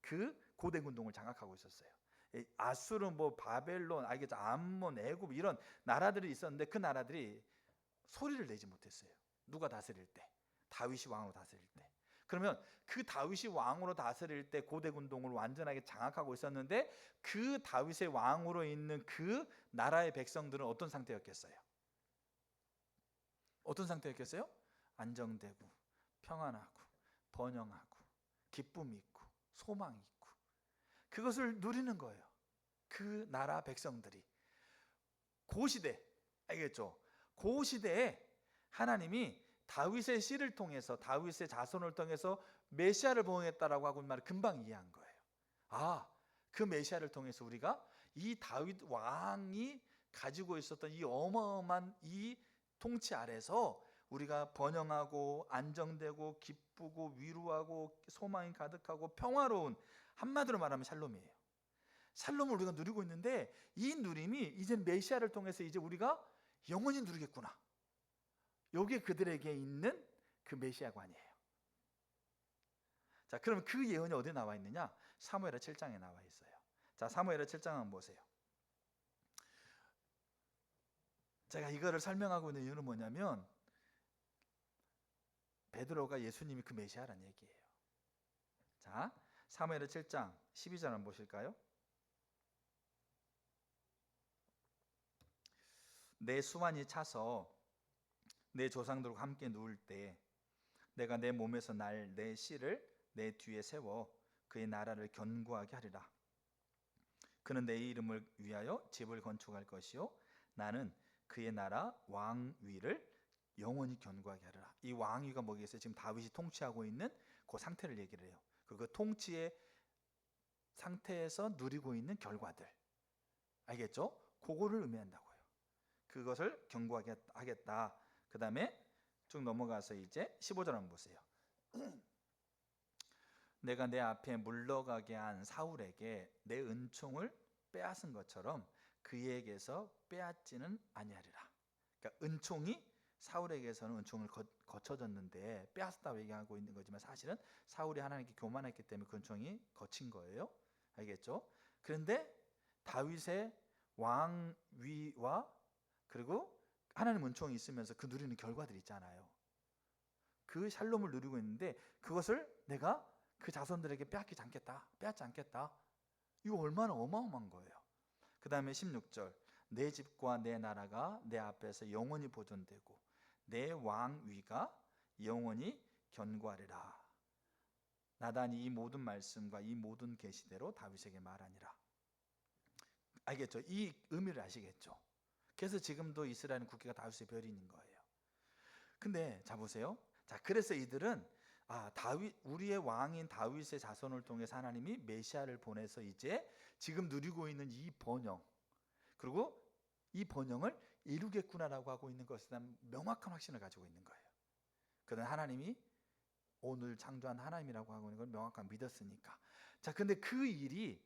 그 고대 근동을 장악하고 있었어요. 아수르, 뭐 바벨론, 알겠죠, 암몬, 애굽 이런 나라들이 있었는데 그 나라들이 소리를 내지 못했어요. 누가 다스릴 때? 다윗이 왕으로 다스릴 때. 그러면 그 다윗이 왕으로 다스릴 때 고대 군동을 완전하게 장악하고 있었는데, 그 다윗의 왕으로 있는 그 나라의 백성들은 어떤 상태였겠어요? 어떤 상태였겠어요? 안정되고 평안하고 번영하고 기쁨이 있고 소망이 있고, 그것을 누리는 거예요. 그 나라 백성들이 그 시대, 알겠죠? 그 시대에 하나님이 다윗의 씨를 통해서, 다윗의 자손을 통해서 메시아를 보냈다라고 하고 말을 금방 이해한 거예요. 아, 그 메시아를 통해서 우리가 이 다윗 왕이 가지고 있었던 이 어마어마한 이 통치 아래서 우리가 번영하고 안정되고 기쁘고 위로하고 소망이 가득하고 평화로운, 한마디로 말하면 샬롬이에요. 샬롬을 우리가 누리고 있는데, 이 누림이 이제 메시아를 통해서 이제 우리가 영원히 누리겠구나. 요게 그들에게 있는 그 메시아관이에요. 자, 그럼 그 예언이 어디에 나와 있느냐? 사무엘하 7장에 나와 있어요. 자, 사무엘하 7장 한번 보세요. 제가 이거를 설명하고 있는 이유는 뭐냐면, 베드로가 예수님이 그 메시아라는 얘기예요. 자, 사무엘하 7장 12절 한번 보실까요? 내 수완이 차서 내 조상들과 함께 누울 때 내가 내 몸에서 날 내 씨를 내 뒤에 세워 그의 나라를 견고하게 하리라. 그는 내 이름을 위하여 집을 건축할 것이요 나는 그의 나라 왕위를 영원히 견고하게 하리라. 이 왕위가 뭐겠어요? 지금 다윗이 통치하고 있는 그 상태를 얘기를 해요. 그 통치의 상태에서 누리고 있는 결과들, 알겠죠? 그거를 의미한다고요. 그것을 견고하게 하겠다. 그 다음에 쭉 넘어가서 이제 15절 한번 보세요. 내가 내 앞에 물러가게 한 사울에게 내 은총을 빼앗은 것처럼 그에게서 빼앗지는 아니하리라. 그러니까 은총이, 사울에게서는 은총을 거쳐졌는데 빼앗았다고 얘기하고 있는 거지만, 사실은 사울이 하나님께 교만했기 때문에 그 은총이 거친 거예요. 알겠죠? 그런데 다윗의 왕위와 그리고 하나님 은총이 있으면서 그 누리는 결과들이 있잖아요. 그 샬롬을 누리고 있는데 그것을 내가 그 자손들에게 빼앗지 않겠다. 이거 얼마나 어마어마한 거예요. 그 다음에 16절, 내 집과 내 나라가 내 앞에서 영원히 보존되고 내 왕위가 영원히 견고하리라. 나단이 이 모든 말씀과 이 모든 계시대로 다윗에게 말하니라. 알겠죠? 이 의미를 아시겠죠? 그래서 지금도 이스라엘은 국기가 다윗의 별이 있는 거예요. 근데 자 보세요. 자, 그래서 이들은 다윗, 우리의 왕인 다윗의 자손을 통해서 하나님이 메시아를 보내서 이제 지금 누리고 있는 이 번영, 그리고 이 번영을 이루겠구나라고 하고 있는 것에 대한 명확한 확신을 가지고 있는 거예요. 그는 하나님이 오늘 창조한 하나님이라고 하고 있는 걸 명확하게 믿었으니까. 자, 근데 그 일이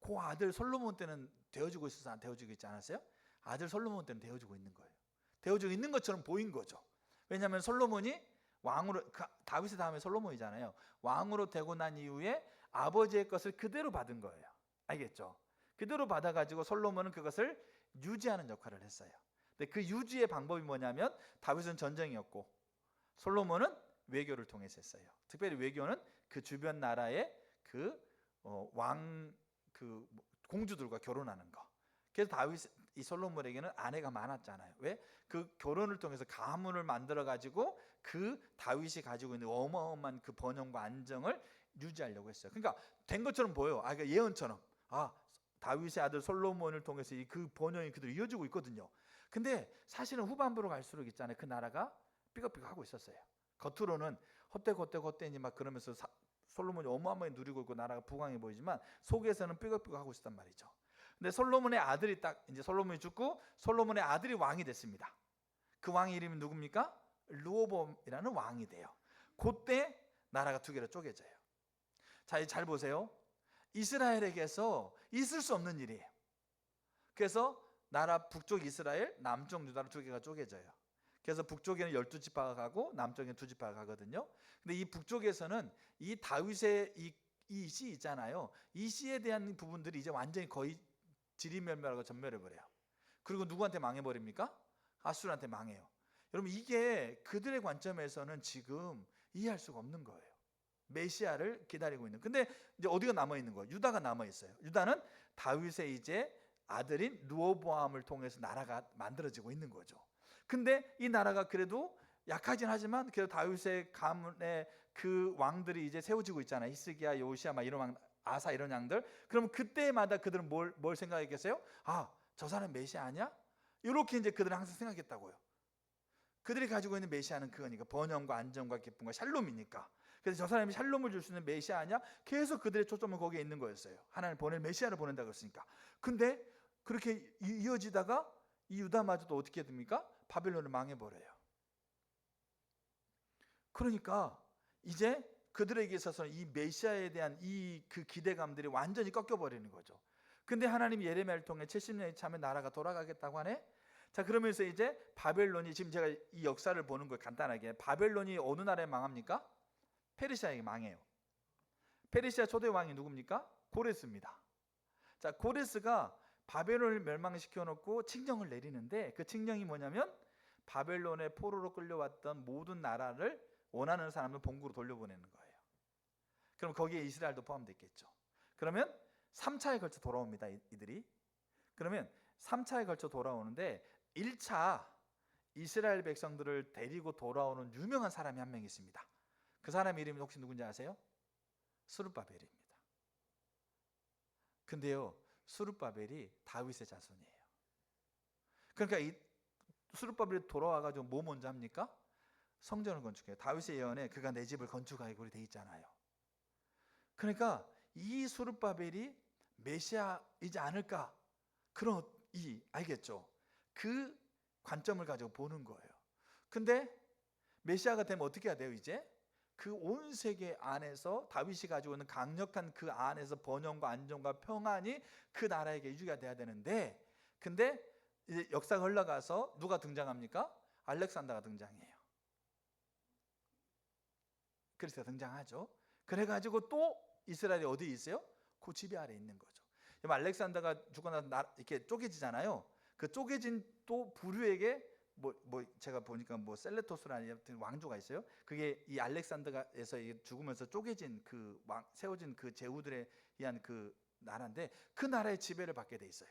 그 아들 솔로몬 때는 되어지고 있어서 안 되어지고 있지 않았어요? 아들 솔로몬 때는 되어지고 있는 거예요. 되어지고 있는 것처럼 보인 거죠. 왜냐하면 솔로몬이 왕으로, 다윗의 다음에 솔로몬이잖아요. 왕으로 되고 난 이후에 아버지의 것을 그대로 받은 거예요. 알겠죠? 그대로 받아가지고 솔로몬은 그것을 유지하는 역할을 했어요. 근데 그 유지의 방법이 뭐냐면 다윗은 전쟁이었고 솔로몬은 외교를 통해서 했어요. 특별히 외교는 그 주변 나라의 그 공주들과 결혼하는 거. 그래서 이 솔로몬에게는 아내가 많았잖아요. 왜? 그 결혼을 통해서 가문을 만들어 가지고 그 다윗이 가지고 있는 어마어마한 그 번영과 안정을 유지하려고 했어요. 그러니까 된 것처럼 보여요. 그러니까 예언처럼. 다윗의 아들 솔로몬을 통해서 그 번영이 그대로 이어지고 있거든요. 근데 사실은 후반부로 갈수록 있잖아요. 그 나라가 삐걱삐걱하고 있었어요. 겉으로는 헛되고 막 그러면서 솔로몬이 어마어마하게 누리고 있고 나라가 부강해 보이지만 속에서는 삐걱삐걱하고 있었단 말이죠. 근데 솔로몬의 아들이 이제 솔로몬이 죽고 솔로몬의 아들이 왕이 됐습니다. 그 왕의 이름이 누굽니까? 르호보암이라는 왕이 돼요. 그때 나라가 두 개로 쪼개져요. 자, 잘 보세요. 이스라엘에게서 있을 수 없는 일이에요. 그래서 나라 북쪽 이스라엘, 남쪽 유다로 두 개가 쪼개져요. 그래서 북쪽에는 12지파가 가고 남쪽에는 2지파가 가거든요. 근데 이 북쪽에서는 이 다윗의 이 시 있잖아요. 이 시에 대한 부분들이 이제 완전히 거의 지리멸멸하고 전멸해버려요. 그리고 누구한테 망해버립니까? 아수르한테 망해요. 여러분, 이게 그들의 관점에서는 지금 이해할 수가 없는 거예요. 메시아를 기다리고 있는. 근데 이제 어디가 남아있는 거예요? 유다가 남아있어요. 유다는 다윗의 이제 아들인 르호보암을 통해서 나라가 만들어지고 있는 거죠. 근데 이 나라가 그래도 약하진 하지만 그래도 다윗의 가문의 그 왕들이 이제 세워지고 있잖아요. 히스기야, 요시야, 막 이런 왕, 아사 이런 양들. 그럼 그때마다 그들은 뭘 생각했겠어요? 저 사람 메시아 아니야? 이렇게 이제 그들은 항상 생각했다고요. 그들이 가지고 있는 메시아는 그거니까 번영과 안정과 기쁨과 샬롬이니까. 그래서 저 사람이 샬롬을 줄 수 있는 메시아 아니야? 계속 그들의 초점은 거기에 있는 거였어요. 하나님 메시아를 보낸다고 했으니까. 근데 그렇게 이어지다가 이 유다마저도 어떻게 됩니까? 바벨론을 망해버려요. 그러니까 이제 그들에게 있어서는 이 메시아에 대한 그 기대감들이 완전히 꺾여버리는 거죠. 근데 하나님이 예레미야를 통해 70년이 차면 나라가 돌아가겠다고 하네. 자, 그러면서 이제 바벨론이, 지금 제가 이 역사를 보는 거 간단하게, 바벨론이 어느 나라에 망합니까? 페르시아에게 망해요. 페르시아 초대 왕이 누굽니까? 고레스입니다. 자, 고레스가 바벨론을 멸망시켜 놓고 칙령을 내리는데 그 칙령이 뭐냐면 바벨론의 포로로 끌려왔던 모든 나라를 원하는 사람을 본국으로 돌려보내는 거예요. 그럼 거기에 이스라엘도 포함됐겠죠. 그러면 3차에 걸쳐 돌아옵니다. 이들이. 그러면 3차에 걸쳐 돌아오는데 1차 이스라엘 백성들을 데리고 돌아오는 유명한 사람이 한 명 있습니다. 그 사람 이름이 혹시 누군지 아세요? 스룹바벨입니다. 근데요, 스룹바벨이 다윗의 자손이에요. 그러니까 이 스룹바벨이 돌아와가지고 뭐 먼저 합니까? 성전을 건축해요. 다윗의 예언에 그가 내 집을 건축하기로 돼 있잖아요. 그러니까 이 스룹바벨이 메시아이지 않을까? 그런 알겠죠? 그 관점을 가지고 보는 거예요. 근데 메시아가 되면 어떻게 해야 돼요? 이제 그 온 세계 안에서 다윗이 가지고 있는 강력한 그 안에서 번영과 안정과 평안이 그 나라에게 유지가 돼야 되는데, 근데 이제 역사가 흘러가서 누가 등장합니까? 알렉산더가 등장해요. 그리스가 등장하죠. 그래가지고 또 이스라엘이 어디에 있어요? 그 지배 아래 있는 거죠. 알렉산더가 죽고 나서 이렇게 쪼개지잖아요. 그 쪼개진 또 부류에게 제가 보니까 셀레토스라는 왕조가 있어요. 그게 이 알렉산더가에서 죽으면서 쪼개진 그 세워진 그 제후들에 의한 그 나라인데 그 나라의 지배를 받게 돼 있어요.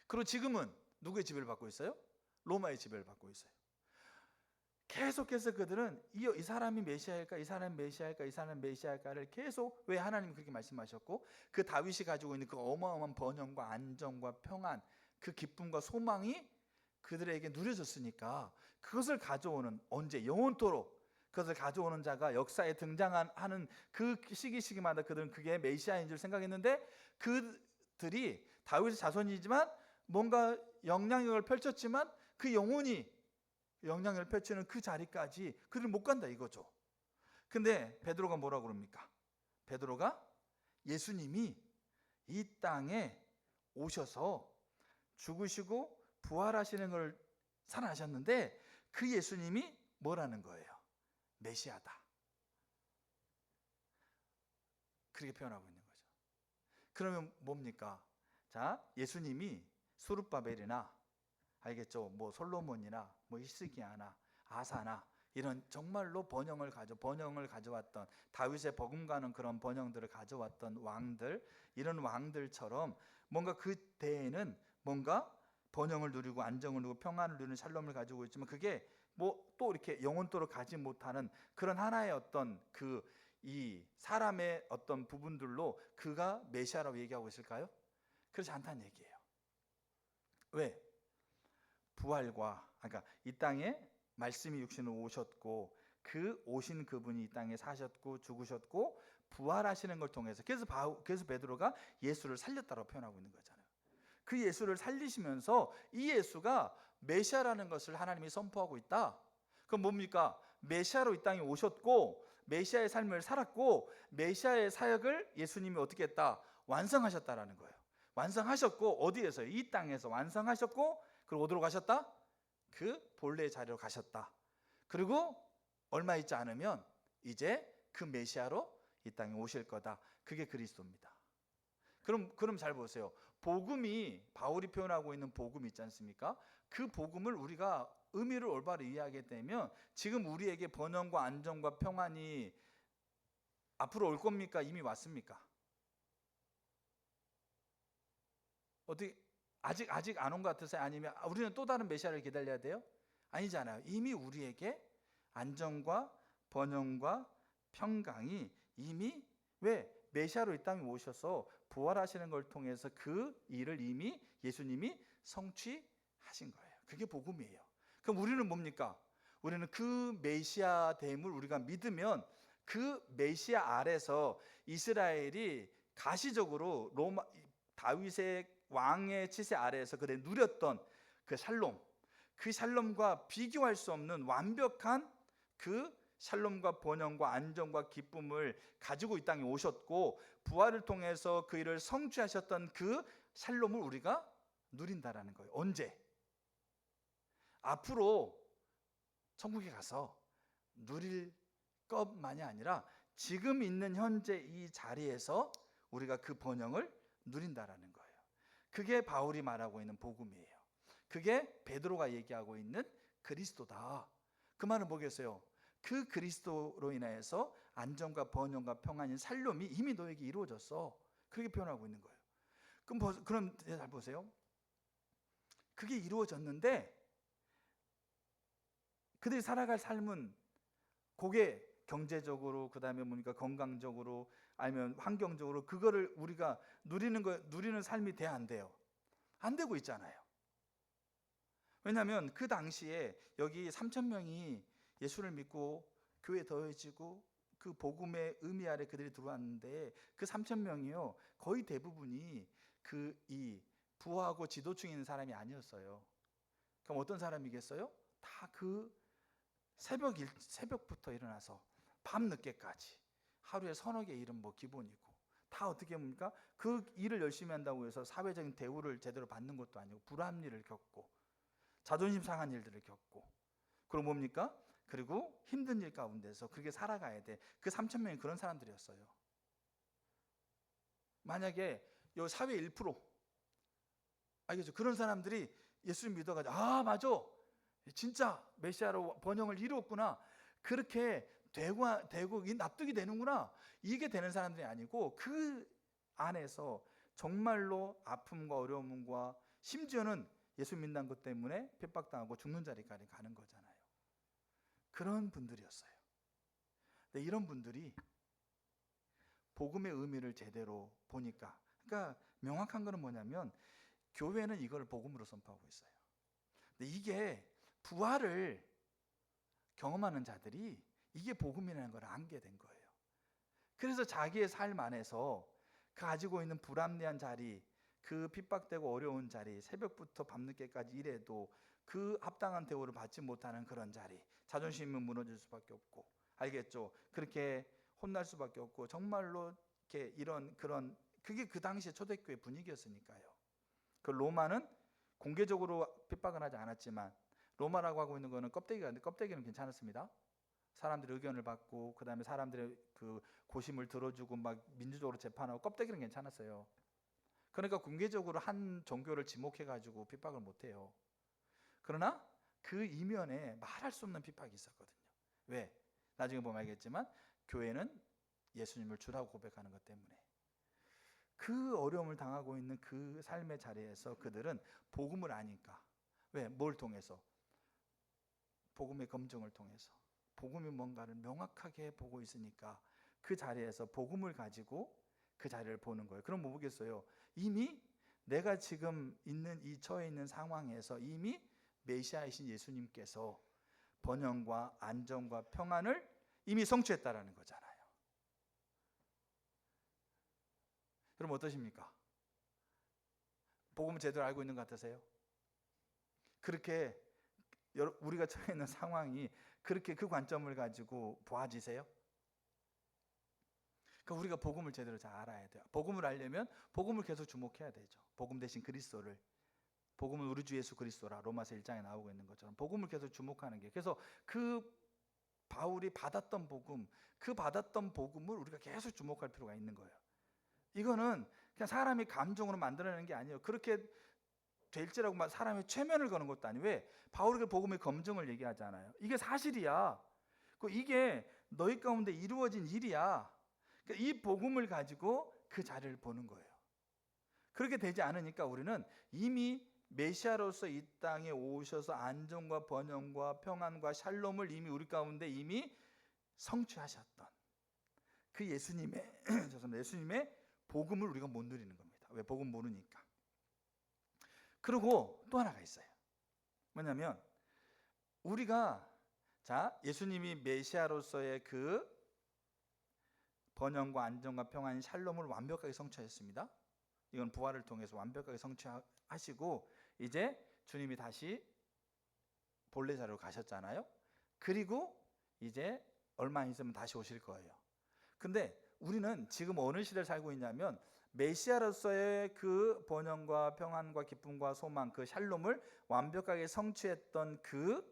그리고 지금은 누구의 지배를 받고 있어요? 로마의 지배를 받고 있어요. 계속해서 그들은 이 사람이 메시아일까, 이 사람이 메시아일까, 이 사람이 메시아일까를 계속, 왜 하나님이 그렇게 말씀하셨고 그 다윗이 가지고 있는 그 어마어마한 번영과 안정과 평안, 그 기쁨과 소망이 그들에게 누려졌으니까 그것을 가져오는, 언제 영원토록 그것을 가져오는 자가 역사에 등장하는 그 시기마다 그들은 그게 메시아인 줄 생각했는데 그들이 다윗의 자손이지만 뭔가 영향력을 펼쳤지만 그 영혼이 영향을 펼치는 그 자리까지 그들 못 간다 이거죠. 근데 베드로가 뭐라고 그럽니까? 베드로가 예수님이 이 땅에 오셔서 죽으시고 부활하시는 걸 살아나셨는데 그 예수님이 뭐라는 거예요? 메시아다. 그렇게 표현하고 있는 거죠. 그러면 뭡니까? 자, 예수님이 수룹바벨이나, 알겠죠? 뭐 솔로몬이나 뭐 히스기야나 아사나 이런 정말로 번영을 가져왔던, 다윗의 버금가는 그런 번영들을 가져왔던 왕들, 이런 왕들처럼 뭔가 그 때에는 뭔가 번영을 누리고 안정을 누리고 평안을 누리는 샬롬을 가지고 있지만, 그게 뭐 또 이렇게 영원토록 가지 못하는 그런 하나의 어떤 이 사람의 어떤 부분들로 그가 메시아라고 얘기하고 있을까요? 그렇지 않다는 얘기예요. 왜? 부활과, 그러니까 이 땅에 말씀이 육신으로 오셨고, 그 오신 그분이 이 땅에 사셨고 죽으셨고 부활하시는 걸 통해서, 그래서 베드로가 예수를 살렸다고 표현하고 있는 거잖아요. 그 예수를 살리시면서 이 예수가 메시아라는 것을 하나님이 선포하고 있다. 그럼 뭡니까? 메시아로 이 땅에 오셨고 메시아의 삶을 살았고 메시아의 사역을 예수님이 어떻게 했다? 완성하셨다라는 거예요. 완성하셨고, 어디에서? 이 땅에서 완성하셨고, 그리고 어디로 가셨다? 그 본래의 자리로 가셨다. 그리고 얼마 있지 않으면 이제 그 메시아로 이 땅에 오실 거다. 그게 그리스도입니다. 그럼 잘 보세요. 복음이, 바울이 표현하고 있는 복음 있지 않습니까? 그 복음을 우리가 의미를 올바로 이해하게 되면 지금 우리에게 번영과 안정과 평안이 앞으로 올 겁니까? 이미 왔습니까? 어떻게 아직 안 온 것 같으세요? 아니면 우리는 또 다른 메시아를 기다려야 돼요? 아니잖아요. 이미 우리에게 안정과 번영과 평강이 이미, 왜? 메시아로 이 땅에 오셔서 부활하시는 걸 통해서 그 일을 이미 예수님이 성취하신 거예요. 그게 복음이에요. 그럼 우리는 뭡니까? 우리는 그 메시아 됨을 우리가 믿으면 그 메시아 아래서 이스라엘이 가시적으로 다윗의 왕의 치세 아래에서 그래 누렸던 그 샬롬, 그 샬롬과 비교할 수 없는 완벽한 그 샬롬과 번영과 안정과 기쁨을 가지고 이 땅에 오셨고, 부활을 통해서 그 일을 성취하셨던 그 샬롬을 우리가 누린다라는 거예요. 언제? 앞으로 천국에 가서 누릴 것만이 아니라 지금 있는 현재 이 자리에서 우리가 그 번영을 누린다라는 거예요. 그게 바울이 말하고 있는 복음이에요. 그게 베드로가 얘기하고 있는 그리스도다. 그 말은 뭐겠어요? 그 그리스도로 인해서 안정과 번영과 평안인 샬롬이 이미 너에게 이루어졌어. 그렇게 표현하고 있는 거예요. 그럼 잘 보세요. 그게 이루어졌는데 그들이 살아갈 삶은, 그게 경제적으로, 그 다음에 뭡니까, 건강적으로, 아니면 환경적으로 그거를 우리가 누리는 삶이 돼야 안 돼요? 안 되고 있잖아요. 왜냐하면 그 당시에 여기 3,000명이 예수를 믿고 교회에 더해지고 그 복음의 의미 아래 그들이 들어왔는데, 그 3,000명이요 거의 대부분이 이 부하고 지도층에 있는 사람이 아니었어요. 그럼 어떤 사람이겠어요? 다 그 새벽부터 일어나서 밤 늦게까지 하루에 서너 개 일은 뭐 기본이고, 다 어떻게 합니까? 그 일을 열심히 한다고 해서 사회적인 대우를 제대로 받는 것도 아니고 불합리를 겪고 자존심 상한 일들을 겪고, 그리고 뭡니까? 그리고 힘든 일 가운데서 그렇게 살아가야 돼. 그 3,000명이 그런 사람들이었어요. 만약에 요 사회 1%, 알겠죠? 그런 사람들이 예수를 믿어가지고, 아 맞아, 진짜 메시아로 번영을 이루었구나, 그렇게 되고 납득이 되는구나, 이게 되는 사람들이 아니고, 그 안에서 정말로 아픔과 어려움과 심지어는 예수 믿는 것 때문에 핍박당하고 죽는 자리까지 가는 거잖아요. 그런 분들이었어요. 근데 이런 분들이 복음의 의미를 제대로 보니까, 그러니까 명확한 거는 뭐냐면 교회는 이걸 복음으로 선포하고 있어요. 근데 이게 부활을 경험하는 자들이 이게 복음이라는 걸 알게 된 거예요. 그래서 자기의 삶 안에서 가지고 있는 불합리한 자리, 그 핍박되고 어려운 자리, 새벽부터 밤늦게까지 일해도 그 합당한 대우를 받지 못하는 그런 자리, 자존심이 무너질 수밖에 없고, 알겠죠? 그렇게 혼날 수밖에 없고, 정말로 이렇게 그게 그 당시에 초대교회 분위기였으니까요. 그 로마는 공개적으로 핍박을 하지 않았지만, 로마라고 하고 있는 거는 껍데기가 있는데 껍데기는 괜찮았습니다. 사람들의 의견을 받고 그다음에 사람들의 그 고심을 들어주고 막 민주적으로 재판하고 껍데기는 괜찮았어요. 그러니까 공개적으로 한 종교를 지목해가지고 핍박을 못해요. 그러나 그 이면에 말할 수 없는 핍박이 있었거든요. 왜? 나중에 보면 알겠지만 교회는 예수님을 주라고 고백하는 것 때문에. 그 어려움을 당하고 있는 그 삶의 자리에서 그들은 복음을 아니까. 왜? 뭘 통해서? 복음의 검증을 통해서. 복음이 뭔가를 명확하게 보고 있으니까 그 자리에서 복음을 가지고 그 자리를 보는 거예요. 그럼 뭐 보겠어요? 이미 내가 지금 있는 이 처해 있는 상황에서 이미 메시아이신 예수님께서 번영과 안정과 평안을 이미 성취했다라는 거잖아요. 그럼 어떠십니까? 복음을 제대로 알고 있는 것 같으세요? 그렇게 우리가 처해 있는 상황이 그렇게 그 관점을 가지고 보아지세요? 그러니까 우리가 복음을 제대로 잘 알아야 돼요. 복음을 알려면 복음을 계속 주목해야 되죠. 복음 대신 그리스도를. 복음은 우리 주 예수 그리스도라 로마서 1장에 나오고 있는 것처럼 복음을 계속 주목하는 게, 그래서 그 바울이 받았던 복음, 그 받았던 복음을 우리가 계속 주목할 필요가 있는 거예요. 이거는 그냥 사람이 감정으로 만들어내는 게 아니에요. 그렇게 될지라고 사람이 최면을 거는 것도 아니에요. 왜? 바울이 그 복음의 검증을 얘기하잖아요. 이게 사실이야. 이게 너희 가운데 이루어진 일이야. 그러니까 이 복음을 가지고 그 자리를 보는 거예요. 그렇게 되지 않으니까 우리는 이미 메시아로서 이 땅에 오셔서 안정과 번영과 평안과 샬롬을 이미 우리 가운데 이미 성취하셨던 그 예수님의 죄송합니다. 예수님의 복음을 우리가 못 누리는 겁니다. 왜? 복음 모르니까. 그리고 또 하나가 있어요. 뭐냐면 우리가 예수님이 메시아로서의 그 번영과 안정과 평안 샬롬을 완벽하게 성취하셨습니다. 이건 부활을 통해서 완벽하게 성취하시고 이제 주님이 다시 본래 자리로 가셨잖아요. 그리고 이제 얼마 안 있으면 다시 오실 거예요. 근데 우리는 지금 어느 시대를 살고 있냐면 메시아로서의 그 번영과 평안과 기쁨과 소망, 그 샬롬을 완벽하게 성취했던 그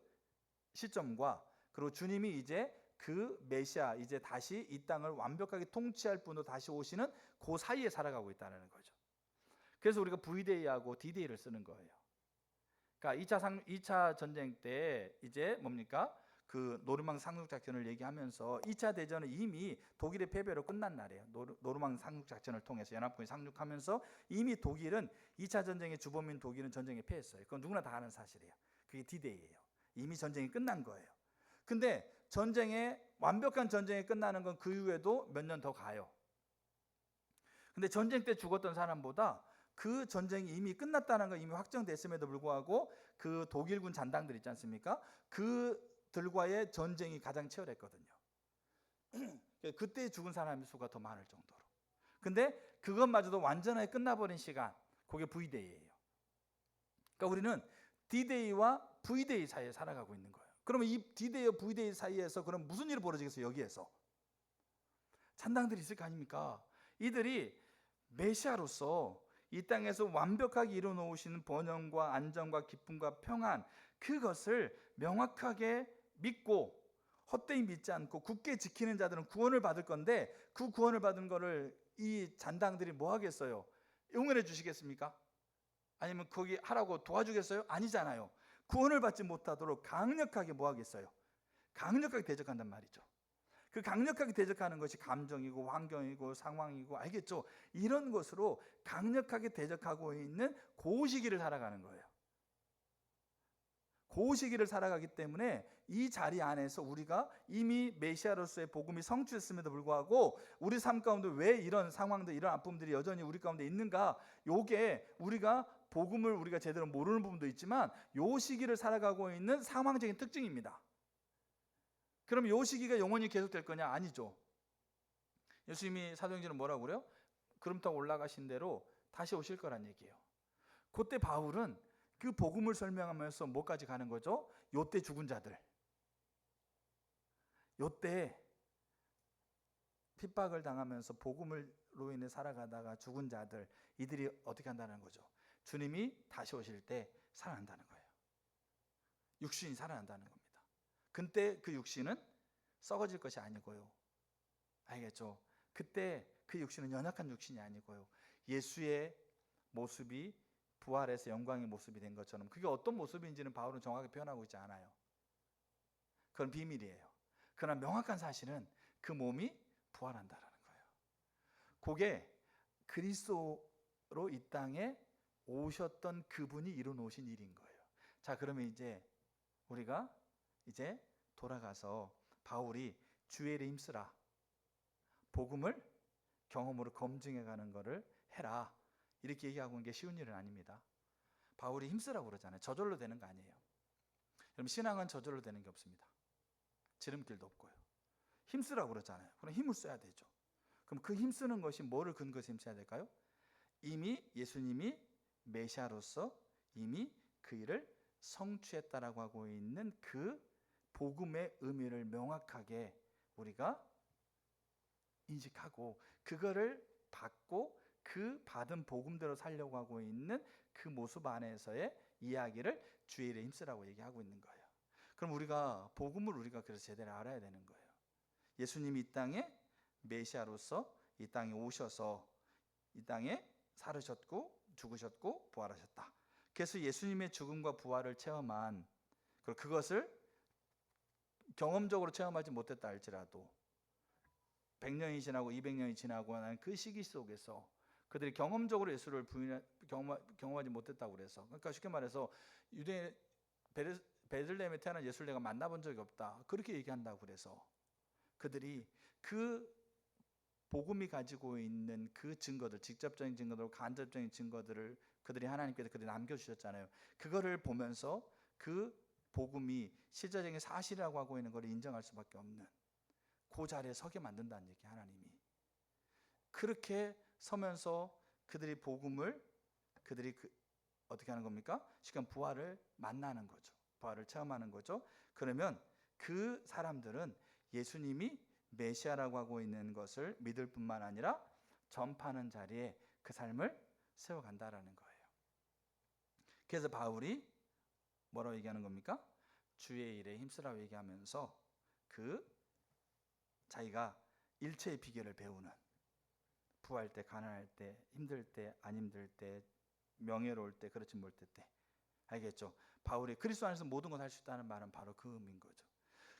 시점과 그리고 주님이 이제 그 메시아 이제 다시 이 땅을 완벽하게 통치할 분으로 다시 오시는 그 사이에 살아가고 있다는 거죠. 그래서 우리가 V데이하고 D데이를 쓰는 거예요. 그러니까 2차 전쟁 때 이제 뭡니까? 그 노르망 상륙 작전을 얘기하면서 2차 대전은 이미 독일의 패배로 끝난 날이에요. 노르망 상륙 작전을 통해서 연합군이 상륙하면서 이미 독일은 2차 전쟁의 주범인 독일은 전쟁에 패했어요. 그건 누구나 다 아는 사실이에요. 그게 D-Day예요. 이미 전쟁이 끝난 거예요. 근데 완벽한 전쟁이 끝나는 건 그 이후에도 몇 년 더 가요. 근데 전쟁 때 죽었던 사람보다 그 전쟁이 이미 끝났다는 건 이미 확정됐음에도 불구하고 그 독일군 잔당들 있지 않습니까? 그들과의 전쟁이 가장 치열했거든요. 그때 죽은 사람의 수가 더 많을 정도로. 근데 그것마저도 완전하게 끝나버린 시간, 그게 V데이예요. 그러니까 우리는 D-Day와 V-Day 사이에 살아가고 있는 거예요. 그러면 이 D-Day와 V-Day 사이에서 그럼 무슨 일이 벌어지겠어요? 여기에서 잔당들이 있을 거 아닙니까? 이들이 메시아로서 이 땅에서 완벽하게 이루어놓으시는 번영과 안정과 기쁨과 평안, 그것을 명확하게 믿고 헛되이 믿지 않고 굳게 지키는 자들은 구원을 받을 건데, 그 구원을 받은 거를 이 잔당들이 뭐 하겠어요? 응원해 주시겠습니까? 아니면 거기 하라고 도와주겠어요? 아니잖아요. 구원을 받지 못하도록 강력하게 뭐 하겠어요? 강력하게 대적한단 말이죠. 그 강력하게 대적하는 것이 감정이고 환경이고 상황이고, 알겠죠? 이런 것으로 강력하게 대적하고 있는 그 시기를 살아가는 거예요. 그 시기를 살아가기 때문에 이 자리 안에서 우리가 이미 메시아로서의 복음이 성취됐음에도 불구하고 우리 삶 가운데 왜 이런 상황들, 이런 아픔들이 여전히 우리 가운데 있는가? 요게 우리가 복음을 우리가 제대로 모르는 부분도 있지만 요 시기를 살아가고 있는 상황적인 특징입니다. 그럼 요 시기가 영원히 계속될 거냐? 아니죠. 예수님이 사도행전은 뭐라고 그래요? 구름 타고 올라가신 대로 다시 오실 거란 얘기예요. 그때 바울은 그 복음을 설명하면서 뭐까지 가는 거죠? 요때 죽은 자들, 요때 핍박을 당하면서 복음으로 인해 살아가다가 죽은 자들, 이들이 어떻게 한다는 거죠? 주님이 다시 오실 때 살아난다는 거예요. 육신이 살아난다는 겁니다. 근데 그 육신은 썩어질 것이 아니고요. 알겠죠? 그때 그 육신은 연약한 육신이 아니고요. 예수의 모습이 부활해서 영광의 모습이 된 것처럼, 그게 어떤 모습인지는 바울은 정확하게 표현하고 있지 않아요. 그건 비밀이에요. 그러나 명확한 사실은 그 몸이 부활한다라는 거예요. 그게 그리스도로 이 땅에 오셨던 그분이 이뤄 놓으신 일인 거예요. 자, 그러면 이제 우리가 이제 돌아가서 바울이 주의 일에 힘쓰라, 복음을 경험으로 검증해 가는 것을 해라, 이렇게 얘기하고 있는 게 쉬운 일은 아닙니다. 바울이 힘쓰라고 그러잖아요. 저절로 되는 거 아니에요. 여러분, 신앙은 저절로 되는 게 없습니다. 지름길도 없고요. 힘쓰라고 그러잖아요. 그럼 힘을 써야 되죠. 그럼 그 힘쓰는 것이 뭐를 근거해서 힘써야 될까요? 이미 예수님이 메시아로서 이미 그 일을 성취했다라고 하고 있는 그 복음의 의미를 명확하게 우리가 인식하고 그거를 받고 그 받은 복음대로 살려고 하고 있는 그 모습 안에서의 이야기를 주의 일에 힘쓰라고 얘기하고 있는 거예요. 그럼 우리가 복음을 우리가 그래서 제대로 알아야 되는 거예요. 예수님이 이 땅에 메시아로서 이 땅에 오셔서 이 땅에 살으셨고 죽으셨고 부활하셨다. 그래서 예수님의 죽음과 부활을 체험한, 그리고 그것을 경험적으로 체험하지 못했다 할지라도 100년이 지나고 200년이 지나고 하는 그 시기 속에서 그들이 경험적으로 예수를 경험하지 못했다고 그래서, 그러니까 쉽게 말해서 유대 베들레헴에 태어난 예수를 내가 만나본 적이 없다, 그렇게 얘기한다고 그래서 그들이 그 복음이 가지고 있는 그 증거들, 직접적인 증거들, 간접적인 증거들을 그들이 하나님께서 그들이 남겨주셨잖아요. 그거를 보면서 그 복음이 실제적인 사실이라고 하고 있는 걸 인정할 수밖에 없는 그 자리에 서게 만든다는 얘기, 하나님이. 그렇게 서면서 그들이 복음을, 그들이 어떻게 하는 겁니까? 지금 부활을 만나는 거죠. 부활을 체험하는 거죠. 그러면 그 사람들은 예수님이 메시아라고 하고 있는 것을 믿을 뿐만 아니라 전파하는 자리에 그 삶을 세워간다라는 거예요. 그래서 바울이 뭐라고 얘기하는 겁니까? 주의 일에 힘쓰라고 얘기하면서 그 자기가 일체의 비결을 배우는, 부할 때, 가난할 때, 힘들 때, 안 힘들 때, 명예로울 때, 그렇지 못할 때, 알겠죠? 바울이 그리스도 안에서 모든 걸 할 수 있다는 말은 바로 그 의미인 거죠.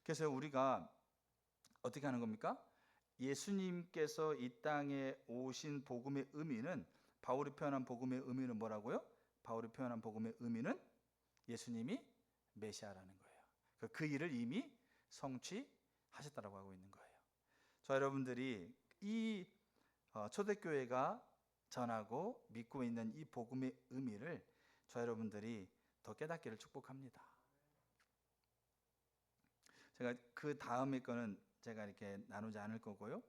그래서 우리가 어떻게 하는 겁니까? 예수님께서 이 땅에 오신 복음의 의미는, 바울이 표현한 복음의 의미는 뭐라고요? 바울이 표현한 복음의 의미는 예수님이 메시아라는 거예요. 그 일을 이미 성취하셨다라고 하고 있는 거예요. 저 여러분들이 이 초대교회가 전하고 믿고 있는 이 복음의 의미를 저 여러분들이 더 깨닫기를 축복합니다. 제가 그 다음에 거는 제가 이렇게 나누지 않을 거고요.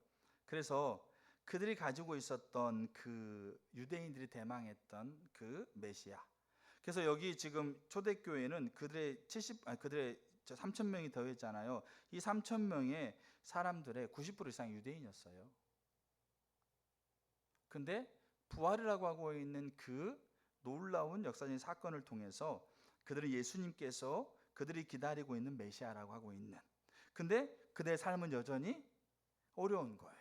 그래서 그들이 가지고 있었던 그 유대인들이 대망했던 그 메시아. 그래서 여기 지금 초대교회는 그들의 3,000명이 더했잖아요. 이 3,000명의 사람들의 90% 이상 유대인이었어요. 근데 부활이라고 하고 있는 그 놀라운 역사적인 사건을 통해서 그들은 예수님께서 그들이 기다리고 있는 메시아라고 하고 있는, 근데 그들의 삶은 여전히 어려운 거예요.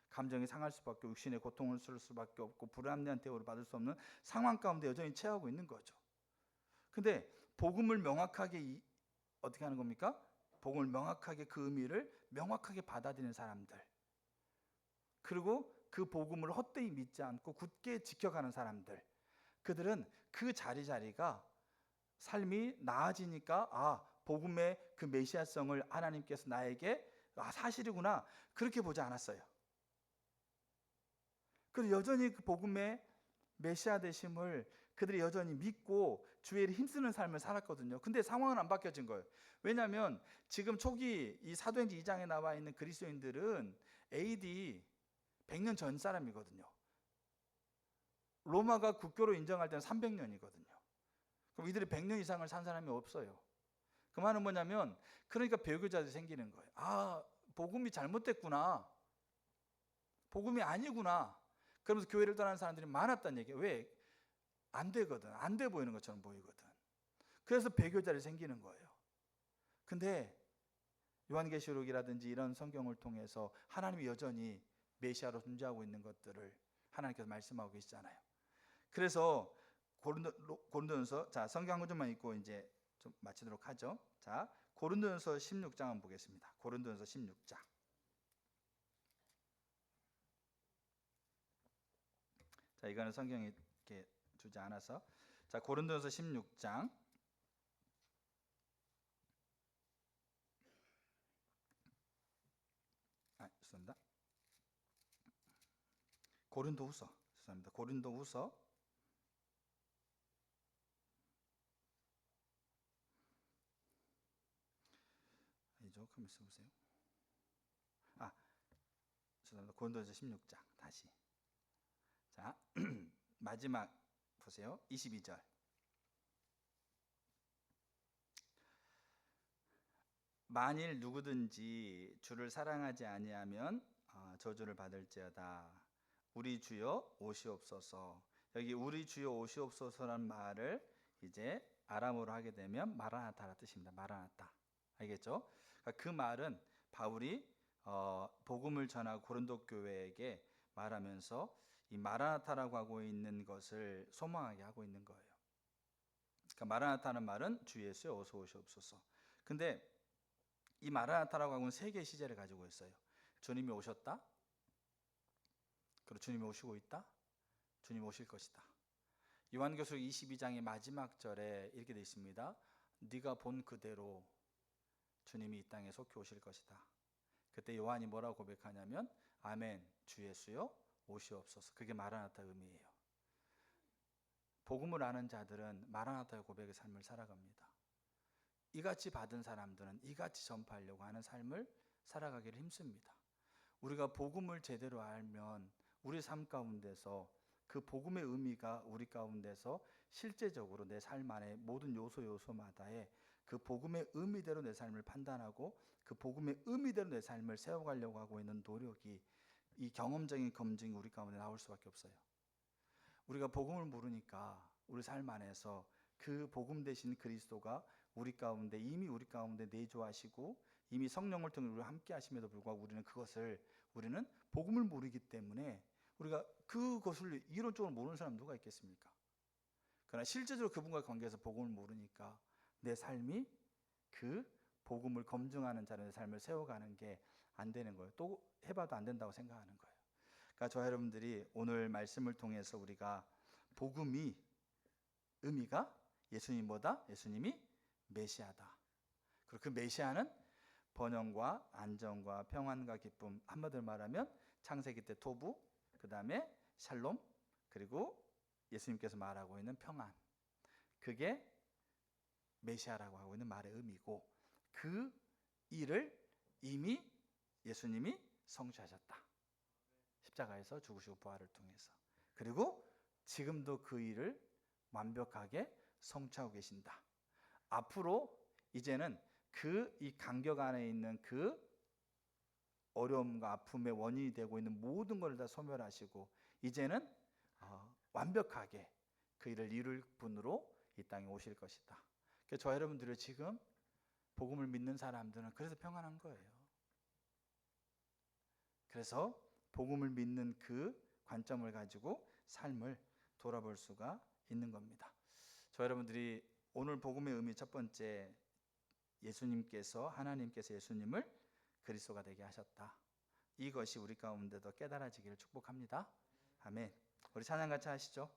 감정이 상할 수밖에 없고 육신의 고통을 쓸 수밖에 없고 불합리한 대우를 받을 수 없는 상황 가운데 여전히 처하고 있는 거죠. 근데 복음을 명확하게 어떻게 하는 겁니까? 복음을 명확하게, 그 의미를 명확하게 받아들이는 사람들, 그리고 그 복음을 헛되이 믿지 않고 굳게 지켜가는 사람들, 그들은 그 자리가 삶이 나아지니까 복음의 그 메시아성을 하나님께서 나에게 사실이구나, 그렇게 보지 않았어요. 그래서 여전히 그 복음의 메시아 되심을 그들이 여전히 믿고 주의 일에 힘쓰는 삶을 살았거든요. 근데 상황은 안 바뀌어진 거예요. 왜냐하면 지금 초기 이 사도행전 2장에 나와 있는 그리스도인들은 AD 100년 전 사람이거든요. 로마가 국교로 인정할 때는 300년이거든요. 그럼 이들이 100년 이상을 산 사람이 없어요. 그 말은 뭐냐면, 그러니까 배교자들이 생기는 거예요. 복음이 잘못됐구나, 복음이 아니구나, 그러면서 교회를 떠나는 사람들이 많았다는 얘기예요. 왜? 안 되거든. 안 돼 보이는 것처럼 보이거든. 그래서 배교자리 생기는 거예요. 근데 요한계시록이라든지 이런 성경을 통해서 하나님이 여전히 메시아로 존재하고 있는 것들을 하나님께서 말씀하고 계시잖아요. 그래서 고린도전서, 자 성경 한 구절만 읽고 이제 좀 마치도록 하죠. 자 고린도전서 16장 한번 보겠습니다. 고린도전서 16장. 자 이거는 성경이 이렇게 주지 않아서, 자 고린도전서 16장 죄송합니다. 고린도후서, 죄송합니다. 고린도후서 1조 써보세요. 죄송합니다. 고린도전서 16장 다시. 자 마지막 보세요. 22절. 만일 누구든지 주를 사랑하지 아니하면 저주를 받을지어다. 우리 주여 오시옵소서. 여기 우리 주여 오시옵소서라는 말을 이제 아람어로 하게 되면 마라나타라 뜻입니다. 마라나타. 알겠죠? 그러니까 그 말은 바울이 복음을 전하고 고린도 교회에게 말하면서 이 마라나타라고 하고 있는 것을 소망하게 하고 있는 거예요. 그러니까 마라나타는 말은 주 예수여 어서 오시옵소서. 근데 이 마라나타라고 하고는 세 개의 시제를 가지고 있어요. 주님이 오셨다, 그리고 주님이 오시고 있다, 주님이 오실 것이다. 요한계시록 22장의 마지막 절에 이렇게 되어 있습니다. 네가 본 그대로 주님이 이 땅에 속히 오실 것이다. 그때 요한이 뭐라고 고백하냐면 아멘, 주 예수여 오시옵소서. 그게 마라나타 의미예요. 복음을 아는 자들은 마라나타의 고백의 삶을 살아갑니다. 이같이 받은 사람들은 이같이 전파하려고 하는 삶을 살아가기를 힘씁니다. 우리가 복음을 제대로 알면 우리 삶 가운데서 그 복음의 의미가 우리 가운데서 실제적으로 내 삶 안에 모든 요소마다에 그 복음의 의미대로 내 삶을 판단하고 그 복음의 의미대로 내 삶을 세워가려고 하고 있는 노력이, 이 경험적인 검증이 우리 가운데 나올 수밖에 없어요. 우리가 복음을 모르니까 우리 삶 안에서 그 복음 되신 그리스도가 우리 가운데 내주하시고 이미 성령을 통해 우리와 함께 하심에도 불구하고 우리는 복음을 모르기 때문에 우리가 그것을 이론적으로 모르는 사람 누가 있겠습니까? 그러나 실제적으로 그분과 관계에서 복음을 모르니까 내 삶이 그 복음을 검증하는 자의 삶을 세워가는 게 안 되는 거예요. 또 해봐도 안 된다고 생각하는 거예요. 그러니까 저와 여러분들이 오늘 말씀을 통해서 우리가 복음이 의미가 예수님이 뭐다? 예수님이 메시아다. 그리고 그 메시아는 번영과 안정과 평안과 기쁨, 한마디로 말하면 창세기 때 토부, 그 다음에 샬롬, 그리고 예수님께서 말하고 있는 평안, 그게 메시아라고 하고 있는 말의 의미고, 그 일을 이미 예수님이 성취하셨다. 십자가에서 죽으시고 부활을 통해서. 그리고 지금도 그 일을 완벽하게 성취하고 계신다. 앞으로 이제는 이 간격 안에 있는 그 어려움과 아픔의 원인이 되고 있는 모든 것을 다 소멸하시고 이제는 완벽하게 그 일을 이룰 분으로 이 땅에 오실 것이다. 그래서 저 여러분들이 지금 복음을 믿는 사람들은 그래서 평안한 거예요. 그래서 복음을 믿는 그 관점을 가지고 삶을 돌아볼 수가 있는 겁니다. 저 여러분들이 오늘 복음의 의미 첫 번째, 하나님께서 예수님을 그리스도가 되게 하셨다. 이것이 우리 가운데도 깨달아지기를 축복합니다. 아멘. 우리 찬양 같이 하시죠.